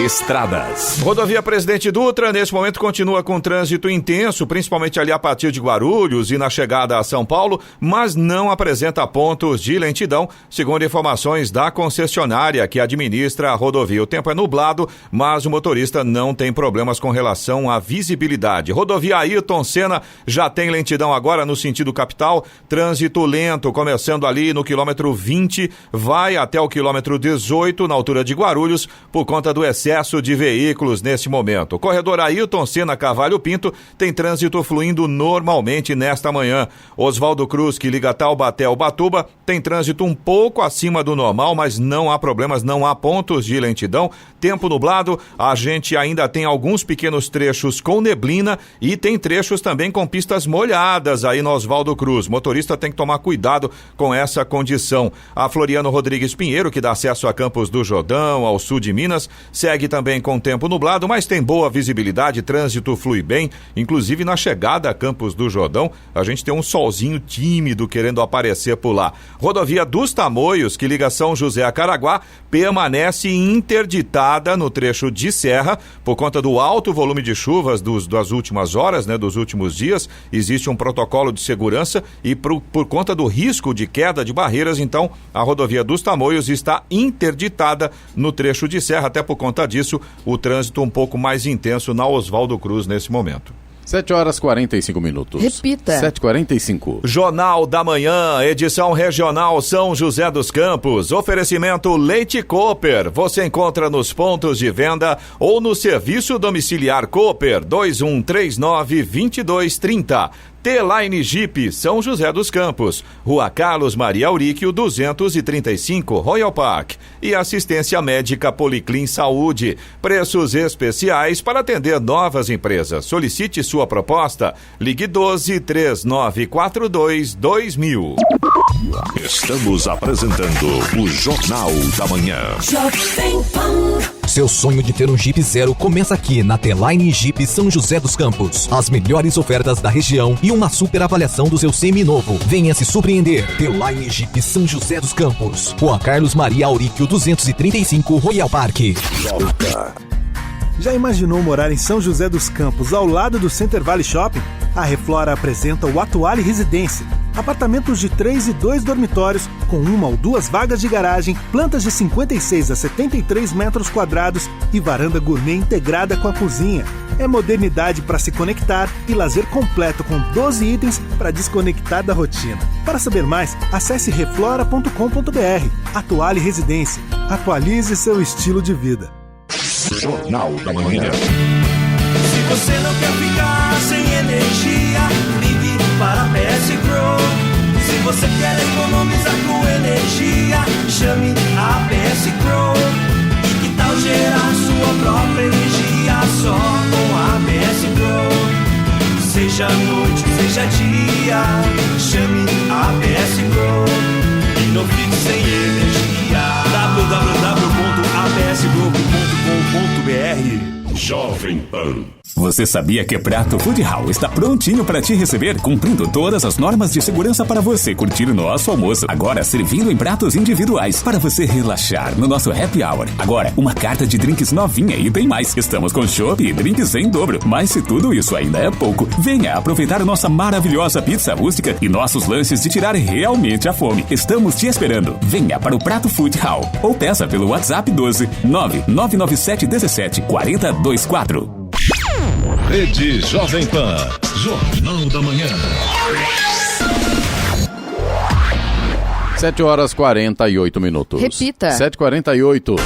Estradas. Rodovia Presidente Dutra, nesse momento, continua com trânsito intenso, principalmente ali a partir de Guarulhos e na chegada a São Paulo, mas não apresenta pontos de lentidão, segundo informações da concessionária que administra a rodovia. O tempo é nublado, mas o motorista não tem problemas com relação à visibilidade. Rodovia Ayrton Senna já tem lentidão agora no sentido capital, trânsito lento, começando ali no quilômetro 20, vai até o quilômetro 18, na altura de Guarulhos, por conta do excesso de veículos nesse momento. O corredor Ayrton Senna Carvalho Pinto tem trânsito fluindo normalmente nesta manhã. Oswaldo Cruz, que liga Taubaté ao Ubatuba, tem trânsito um pouco acima do normal, mas não há problemas, não há pontos de lentidão. Tempo nublado, a gente ainda tem alguns pequenos trechos com neblina e tem trechos também com pistas molhadas aí no Oswaldo Cruz. Motorista tem que tomar cuidado com essa condição. A Floriano Rodrigues Pinheiro, que dá acesso a Campos do Jordão, ao sul de Minas, segue também com tempo nublado, mas tem boa visibilidade, trânsito flui bem, inclusive na chegada a Campos do Jordão, a gente tem um solzinho tímido querendo aparecer por lá. Rodovia dos Tamoios, que liga São José a Caraguá, permanece interditada no trecho de serra, por conta do alto volume de chuvas das últimas horas, dos últimos dias. Existe um protocolo de segurança e por conta do risco de queda de barreiras, então a rodovia dos Tamoios está interditada no trecho de serra, até por conta disso o trânsito um pouco mais intenso na Oswaldo Cruz nesse momento. 7h45. Repita. 7h45. Jornal da Manhã, edição regional São José dos Campos. Oferecimento Leite Cooper. Você encontra nos pontos de venda ou no serviço domiciliar Cooper 2139-2230. T-Line Jeep, São José dos Campos, Rua Carlos Maria Auríquio, 235, Royal Park. E assistência médica Policlin Saúde. Preços especiais para atender novas empresas. Solicite sua proposta. Ligue 12-3942-2000. Estamos apresentando o Jornal da Manhã. Seu sonho de ter um Jeep Zero começa aqui na T-Line Jeep São José dos Campos. As melhores ofertas da região e uma super avaliação do seu seminovo. Venha se surpreender. T-Line Jeep São José dos Campos. Rua Carlos Maria Auríquio, 235, Royal Park. Já imaginou morar em São José dos Campos, ao lado do Center Valley Shopping? A Reflora apresenta o Atuale Residência. Apartamentos de 3 e 2 dormitórios, com 1 ou 2 vagas de garagem, plantas de 56 a 73 metros quadrados e varanda gourmet integrada com a cozinha. É modernidade para se conectar e lazer completo com 12 itens para desconectar da rotina. Para saber mais, acesse reflora.com.br. Atuale Residência. Atualize seu estilo de vida. Jornal da Manhã. Se você não quer ficar sem energia, ligue para a PS Grow. Se você quer economizar com energia, chame a PS Grow. E que tal gerar sua própria energia só com a PS Grow? Seja noite, seja dia, chame a PS Grow e não fique sem energia. www.apsgroup.com.br. Jovem Pan. Você sabia que Prato Food Hall está prontinho para te receber, cumprindo todas as normas de segurança para você curtir o nosso almoço. Agora servindo em pratos individuais para você relaxar no nosso happy hour. Agora, uma carta de drinks novinha e tem mais. Estamos com chopp e drinks em dobro. Mas se tudo isso ainda é pouco, venha aproveitar nossa maravilhosa pizza rústica e nossos lanches de tirar realmente a fome. Estamos te esperando. Venha para o Prato Food Hall ou peça pelo WhatsApp 12 99997 17 4024. Rede Jovem Pan. Jornal da Manhã. 7h48. Repita. 7h48.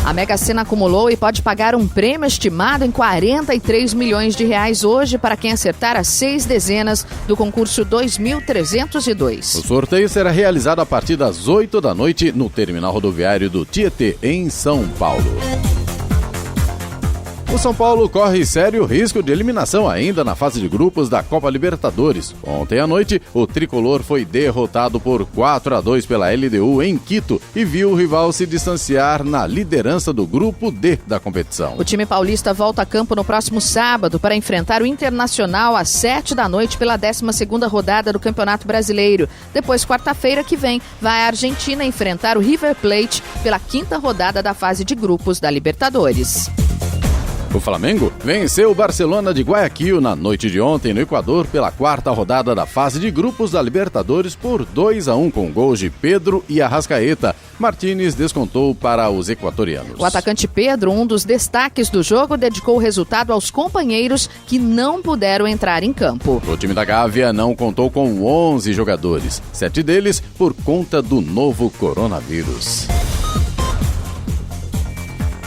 A Mega Sena acumulou e pode pagar um prêmio estimado em 43 milhões de reais hoje para quem acertar as 6 dezenas do concurso 2302. O sorteio será realizado a partir das 8 da noite no terminal rodoviário do Tietê, em São Paulo. O São Paulo corre sério risco de eliminação ainda na fase de grupos da Copa Libertadores. Ontem à noite, o tricolor foi derrotado por 4-2 pela LDU em Quito e viu o rival se distanciar na liderança do grupo D da competição. O time paulista volta a campo no próximo sábado para enfrentar o Internacional às 7 da noite pela 12ª rodada do Campeonato Brasileiro. Depois, quarta-feira que vem, vai à Argentina enfrentar o River Plate pela 5ª rodada da fase de grupos da Libertadores. O Flamengo venceu o Barcelona de Guayaquil na noite de ontem no Equador pela 4ª rodada da fase de grupos da Libertadores por 2-1 com gols de Pedro e Arrascaeta. Martínez descontou para os equatorianos. O atacante Pedro, um dos destaques do jogo, dedicou o resultado aos companheiros que não puderam entrar em campo. O time da Gávea não contou com 11 jogadores, 7 deles por conta do novo coronavírus.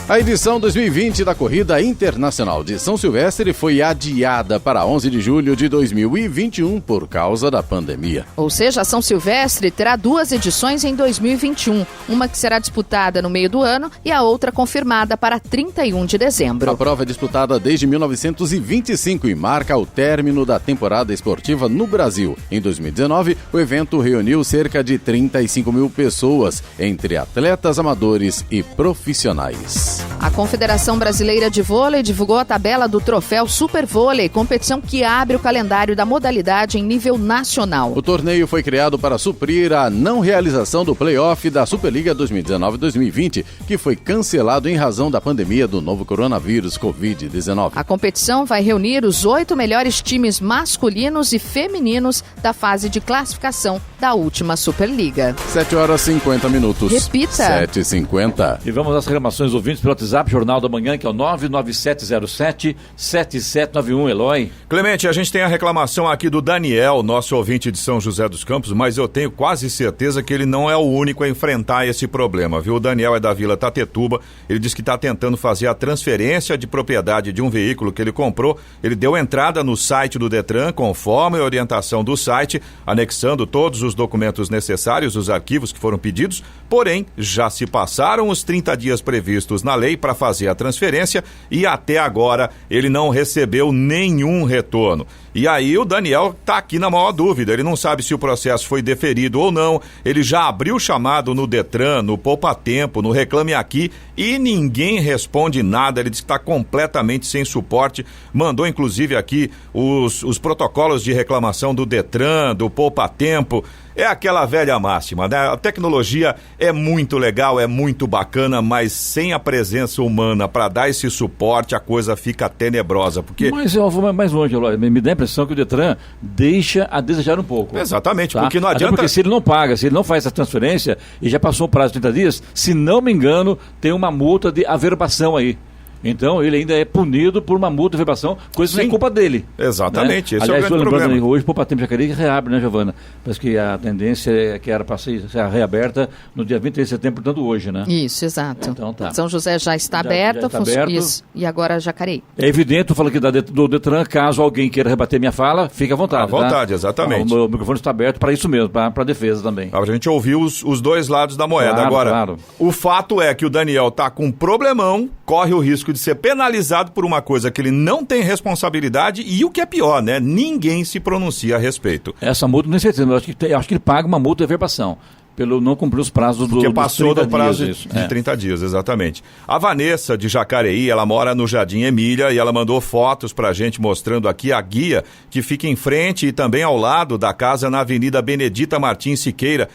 A edição 2020 da Corrida Internacional de São Silvestre foi adiada para 11 de julho de 2021 por causa da pandemia. Ou seja, a São Silvestre terá 2 edições em 2021, uma que será disputada no meio do ano e a outra confirmada para 31 de dezembro. A prova é disputada desde 1925 e marca o término da temporada esportiva no Brasil. Em 2019, o evento reuniu cerca de 35 mil pessoas, entre atletas amadores e profissionais. A Confederação Brasileira de Vôlei divulgou a tabela do Troféu Super Vôlei, competição que abre o calendário da modalidade em nível nacional. O torneio foi criado para suprir a não realização do play-off da Superliga 2019-2020, que foi cancelado em razão da pandemia do novo coronavírus Covid-19. A competição vai reunir os 8 melhores times masculinos e femininos da fase de classificação da última Superliga. 7h50. Repita. 7h50. E vamos às reclamações ouvintes pelo WhatsApp, Jornal da Manhã, que é o 99707-7791, Eloy. Clemente, a gente tem a reclamação aqui do Daniel, nosso ouvinte de São José dos Campos, mas eu tenho quase certeza que ele não é o único a enfrentar esse problema, viu? O Daniel é da Vila Tatetuba, ele diz que está tentando fazer a transferência de propriedade de um veículo que ele comprou, ele deu entrada no site do Detran, conforme a orientação do site, anexando todos os documentos necessários, os arquivos que foram pedidos, porém, já se passaram os 30 dias previstos na lei para fazer a transferência e até agora ele não recebeu nenhum retorno. E aí o Daniel está aqui na maior dúvida, ele não sabe se o processo foi deferido ou não, ele já abriu chamado no Detran, no Poupa Tempo, no Reclame Aqui e ninguém responde nada, ele diz que está completamente sem suporte, mandou inclusive aqui os protocolos de reclamação do Detran, do Poupa Tempo. É aquela velha máxima, né? A tecnologia é muito legal, é muito bacana, mas sem a presença humana para dar esse suporte, a coisa fica tenebrosa, porque... Mas eu vou mais longe, Eloy. Me dá a impressão que o Detran deixa a desejar um pouco. Exatamente, tá? Porque não adianta... adianta... Porque se ele não paga, se ele não faz essa transferência, e já passou o prazo de 30 dias, se não me engano, tem uma multa de averbação aí. Então ele ainda é punido por uma multa de reverberação, coisa que não é culpa dele. Exatamente, esse aliás, é o grande problema. Hoje, Poupa Tempo Jacareí reabre, né, Giovana? Parece que a tendência é que era para ser reaberta no dia 23 de setembro, portanto hoje, né? Isso, exato. Então tá. São José já está aberto, já está aberto. Isso, e agora Jacareí. É evidente, eu falo aqui do Detran, caso alguém queira rebater minha fala, fique à vontade. À vontade, tá? exatamente. O meu microfone está aberto para isso mesmo, para a defesa também. A gente ouviu os dois lados da moeda. Claro, Agora, claro. O fato é que o Daniel está com um problemão, corre o risco de ser penalizado por uma coisa que ele não tem responsabilidade e o que é pior, né? Ninguém se pronuncia a respeito. Essa multa, não sei certeza, mas eu acho que ele paga uma multa de reverbação. Pelo não cumprir os prazos Porque passou do prazo dias, de 30 dias, exatamente. A Vanessa de Jacareí, ela mora no Jardim Emília e ela mandou fotos pra gente mostrando aqui a guia que fica em frente e também ao lado da casa na Avenida Benedita Martins Siqueira,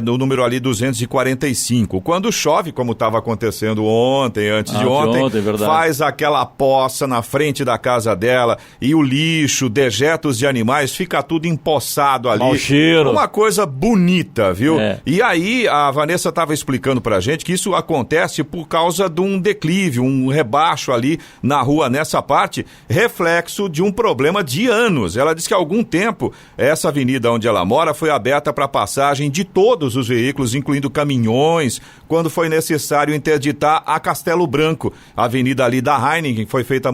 no número ali 245. Quando chove, como estava acontecendo ontem, antes de ontem, faz aquela poça na frente da casa dela e o lixo, dejetos de animais, fica tudo empoçado ali. Mau cheiro. Uma coisa bonita, viu? É. E aí a Vanessa estava explicando pra gente que isso acontece por causa de um declive, um rebaixo ali na rua nessa parte, reflexo de um problema de anos. Ela disse que há algum tempo essa avenida onde ela mora foi aberta para passagem de todos os veículos, incluindo caminhões, quando foi necessário interditar a Castelo Branco, a avenida ali da Heineken, foi feita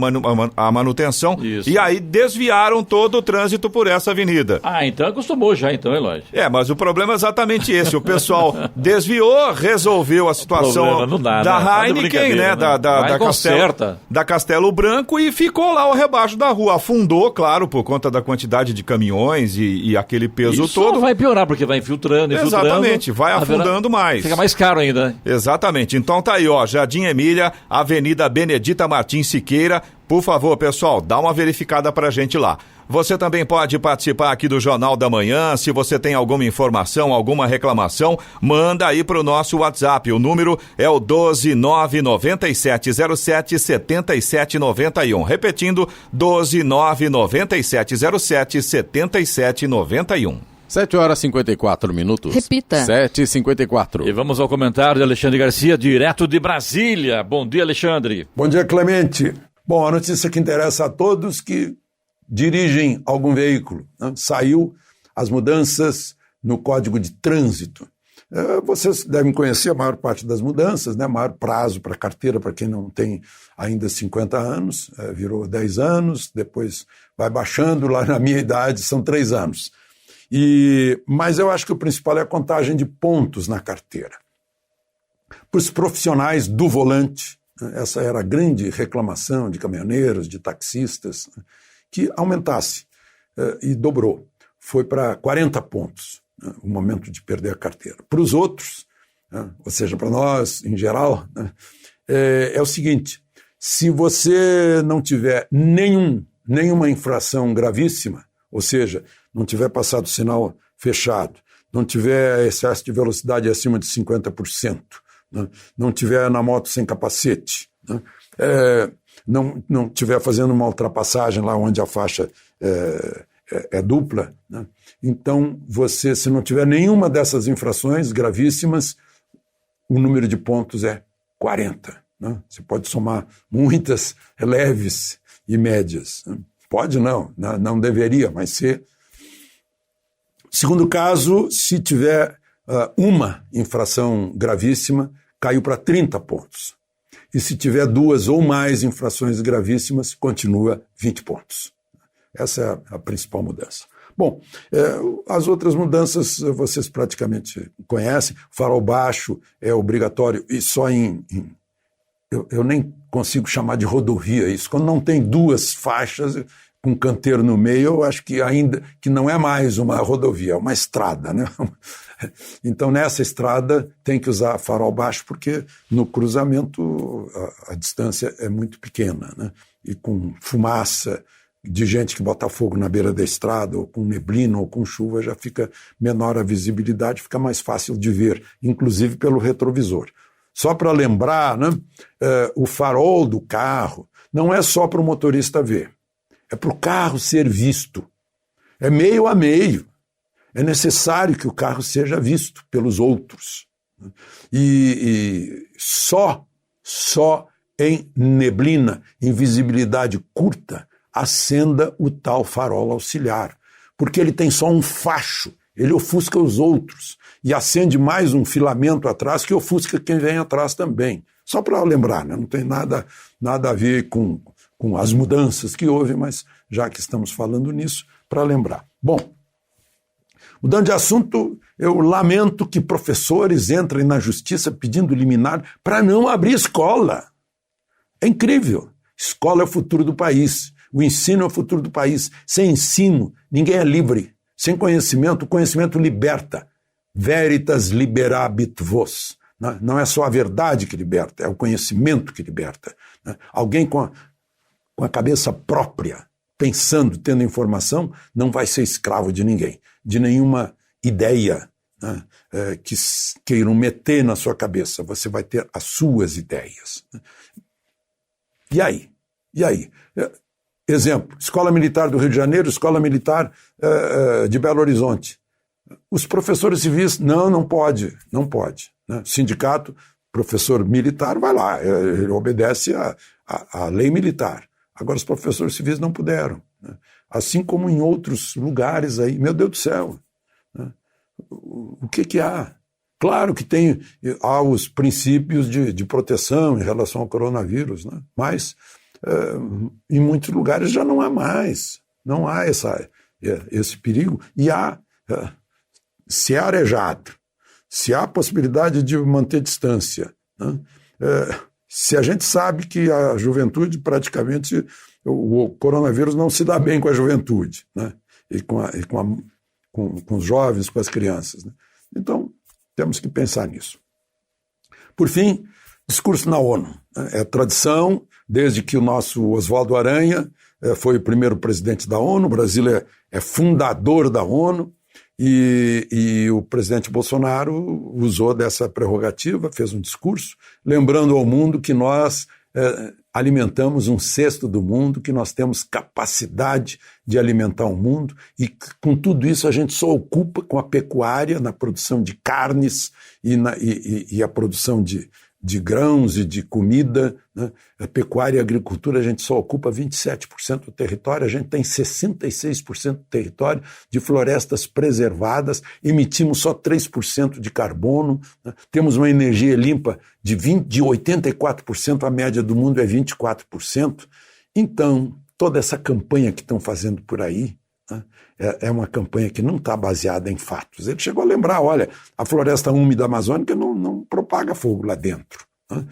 a manutenção. Isso. E aí desviaram todo o trânsito por essa avenida. Então acostumou já, então, Eloy. Mas o problema é exatamente esse. O pessoal desviou, resolveu a situação da Heineken, né? Da Castelo Branco e ficou lá ao rebaixo da rua. Afundou, claro, por conta da quantidade de caminhões e aquele peso Isso todo. Vai piorar, porque vai infiltrando. Exatamente, vai afundando mais. Fica mais caro ainda. Exatamente. Então tá aí, ó, Jardim Emília, Avenida Benedita Martins Siqueira. Por favor, pessoal, dá uma verificada pra gente lá. Você também pode participar aqui do Jornal da Manhã. Se você tem alguma informação, alguma reclamação, manda aí pro nosso WhatsApp. O número é o 12997077791. Repetindo, 12997077791. 7h54. Repita. 7h54. E vamos ao comentário de Alexandre Garcia, direto de Brasília. Bom dia, Alexandre. Bom dia, Clemente. Bom, a notícia que interessa a todos que dirigem algum veículo, né? Saiu as mudanças no Código de Trânsito. Vocês devem conhecer a maior parte das mudanças, né? Maior prazo para carteira para quem não tem ainda 50 anos, virou 10 anos, depois vai baixando, lá na minha idade são 3 anos. Mas eu acho que o principal é a contagem de pontos na carteira. Para os profissionais do volante, essa era a grande reclamação de caminhoneiros, de taxistas, que aumentasse e dobrou. Foi para 40 pontos, o momento de perder a carteira. Para os outros, ou seja, para nós em geral, é o seguinte: se você não tiver nenhuma infração gravíssima, ou seja, não tiver passado o sinal fechado, não tiver excesso de velocidade acima de 50%, não tiver na moto sem capacete, não tiver fazendo uma ultrapassagem lá onde a faixa é dupla, né? Então você, se não tiver nenhuma dessas infrações gravíssimas, o número de pontos é 40. Né? Você pode somar muitas leves e médias. Pode não deveria, mas se... Segundo caso, se tiver uma infração gravíssima, caiu para 30 pontos. E se tiver 2 ou mais infrações gravíssimas, continua 20 pontos. Essa é a principal mudança. Bom, as outras mudanças vocês praticamente conhecem. Farol baixo é obrigatório e só eu nem consigo chamar de rodovia isso. Quando não tem 2 faixas com canteiro no meio, eu acho que ainda que não é mais uma rodovia, é uma estrada, né? Então, nessa estrada tem que usar farol baixo porque no cruzamento a distância é muito pequena, né? E com fumaça de gente que bota fogo na beira da estrada, ou com neblina, ou com chuva, já fica menor a visibilidade, fica mais fácil de ver, inclusive pelo retrovisor. Só para lembrar, né, o farol do carro não é só para o motorista ver, é para o carro ser visto. É meio a meio. É necessário que o carro seja visto pelos outros. E só em neblina, em visibilidade curta, acenda o tal farol auxiliar, porque ele tem só um facho, ele ofusca os outros e acende mais um filamento atrás que ofusca quem vem atrás também. Só para lembrar, né? Não tem nada a ver com as mudanças que houve, mas já que estamos falando nisso, para lembrar. Bom, mudando de assunto, eu lamento que professores entrem na justiça pedindo liminar para não abrir escola. É incrível. Escola é o futuro do país. O ensino é o futuro do país. Sem ensino, ninguém é livre. Sem conhecimento, o conhecimento liberta. Veritas liberabit vos. Não é só a verdade que liberta, é o conhecimento que liberta. Alguém com a cabeça própria, pensando, tendo informação, não vai ser escravo de ninguém, de nenhuma ideia, né, que queiram meter na sua cabeça. Você vai ter as suas ideias. E aí? Exemplo, Escola Militar do Rio de Janeiro, Escola Militar de Belo Horizonte. Os professores civis, não pode. Né? Sindicato, professor militar, vai lá, ele obedece à lei militar. Agora, os professores civis não puderam. Né? Assim como em outros lugares aí. Meu Deus do céu. Né? O que há? Claro que há os princípios de proteção em relação ao coronavírus, né? Mas em muitos lugares já não há mais. Não há esse perigo. E se é arejado, se há possibilidade de manter distância, né? Se a gente sabe que a juventude praticamente, o coronavírus não se dá bem com a juventude, né? E com os jovens, com as crianças, né? Então, temos que pensar nisso. Por fim, discurso na ONU. É tradição, desde que o nosso Oswaldo Aranha foi o primeiro presidente da ONU, o Brasil é fundador da ONU, e o presidente Bolsonaro usou dessa prerrogativa, fez um discurso, lembrando ao mundo que nós alimentamos 1/6 do mundo, que nós temos capacidade de alimentar o mundo, e com tudo isso a gente só ocupa com a pecuária, na produção de carnes e a produção de grãos e de comida, né? A pecuária e a agricultura, a gente só ocupa 27% do território, a gente tem 66% do território de florestas preservadas, emitimos só 3% de carbono, né? Temos uma energia limpa de 84%, a média do mundo é 24%. Então, toda essa campanha que estão fazendo por aí, né, é uma campanha que não está baseada em fatos. Ele chegou a lembrar, olha, a floresta úmida amazônica não propaga fogo lá dentro. Né?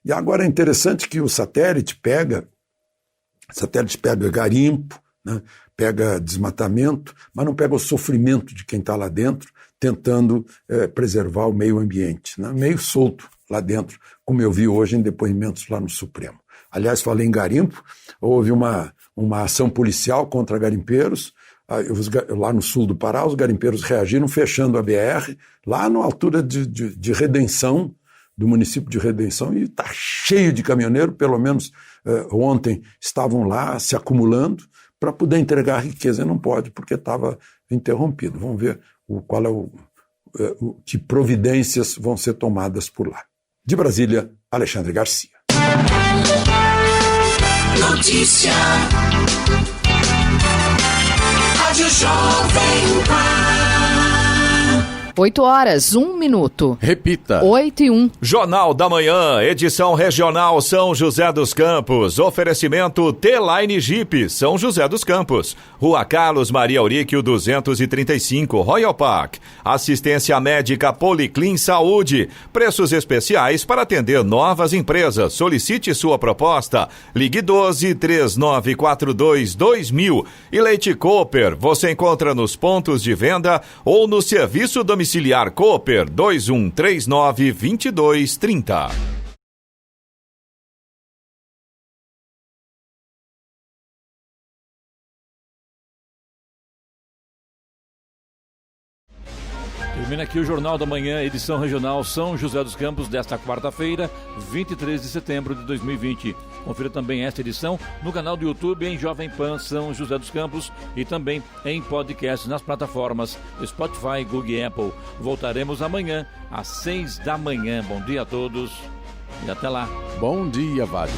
E agora é interessante que o satélite pega garimpo, né, pega desmatamento, mas não pega o sofrimento de quem está lá dentro, tentando preservar o meio ambiente, né, meio solto lá dentro, como eu vi hoje em depoimentos lá no Supremo. Aliás, falei em garimpo, houve uma ação policial contra garimpeiros, lá no sul do Pará, os garimpeiros reagiram fechando a BR, lá na altura de Redenção, do município de Redenção, e está cheio de caminhoneiro, pelo menos ontem estavam lá se acumulando para poder entregar a riqueza, e não pode, porque estava interrompido. Vamos ver que providências vão ser tomadas por lá. De Brasília, Alexandre Garcia. Notícia. Rádio Jovem Pan. 8h01. Repita. 8h01. Jornal da Manhã, edição regional São José dos Campos. Oferecimento T-Line Jeep, São José dos Campos. Rua Carlos Maria Auríquio 235, Royal Park. Assistência médica Policlin Saúde. Preços especiais para atender novas empresas. Solicite sua proposta. Ligue 12-3942-2000. E Leite Cooper, você encontra nos pontos de venda ou no serviço domiciliar Cooper 2139-2230. Termina aqui o Jornal da Manhã, edição regional São José dos Campos, desta quarta-feira, 23 de setembro de 2020. Confira também esta edição no canal do YouTube em Jovem Pan São José dos Campos e também em podcast nas plataformas Spotify, Google e Apple. Voltaremos amanhã às 6 da manhã. Bom dia a todos. E até lá. Bom dia, Vale.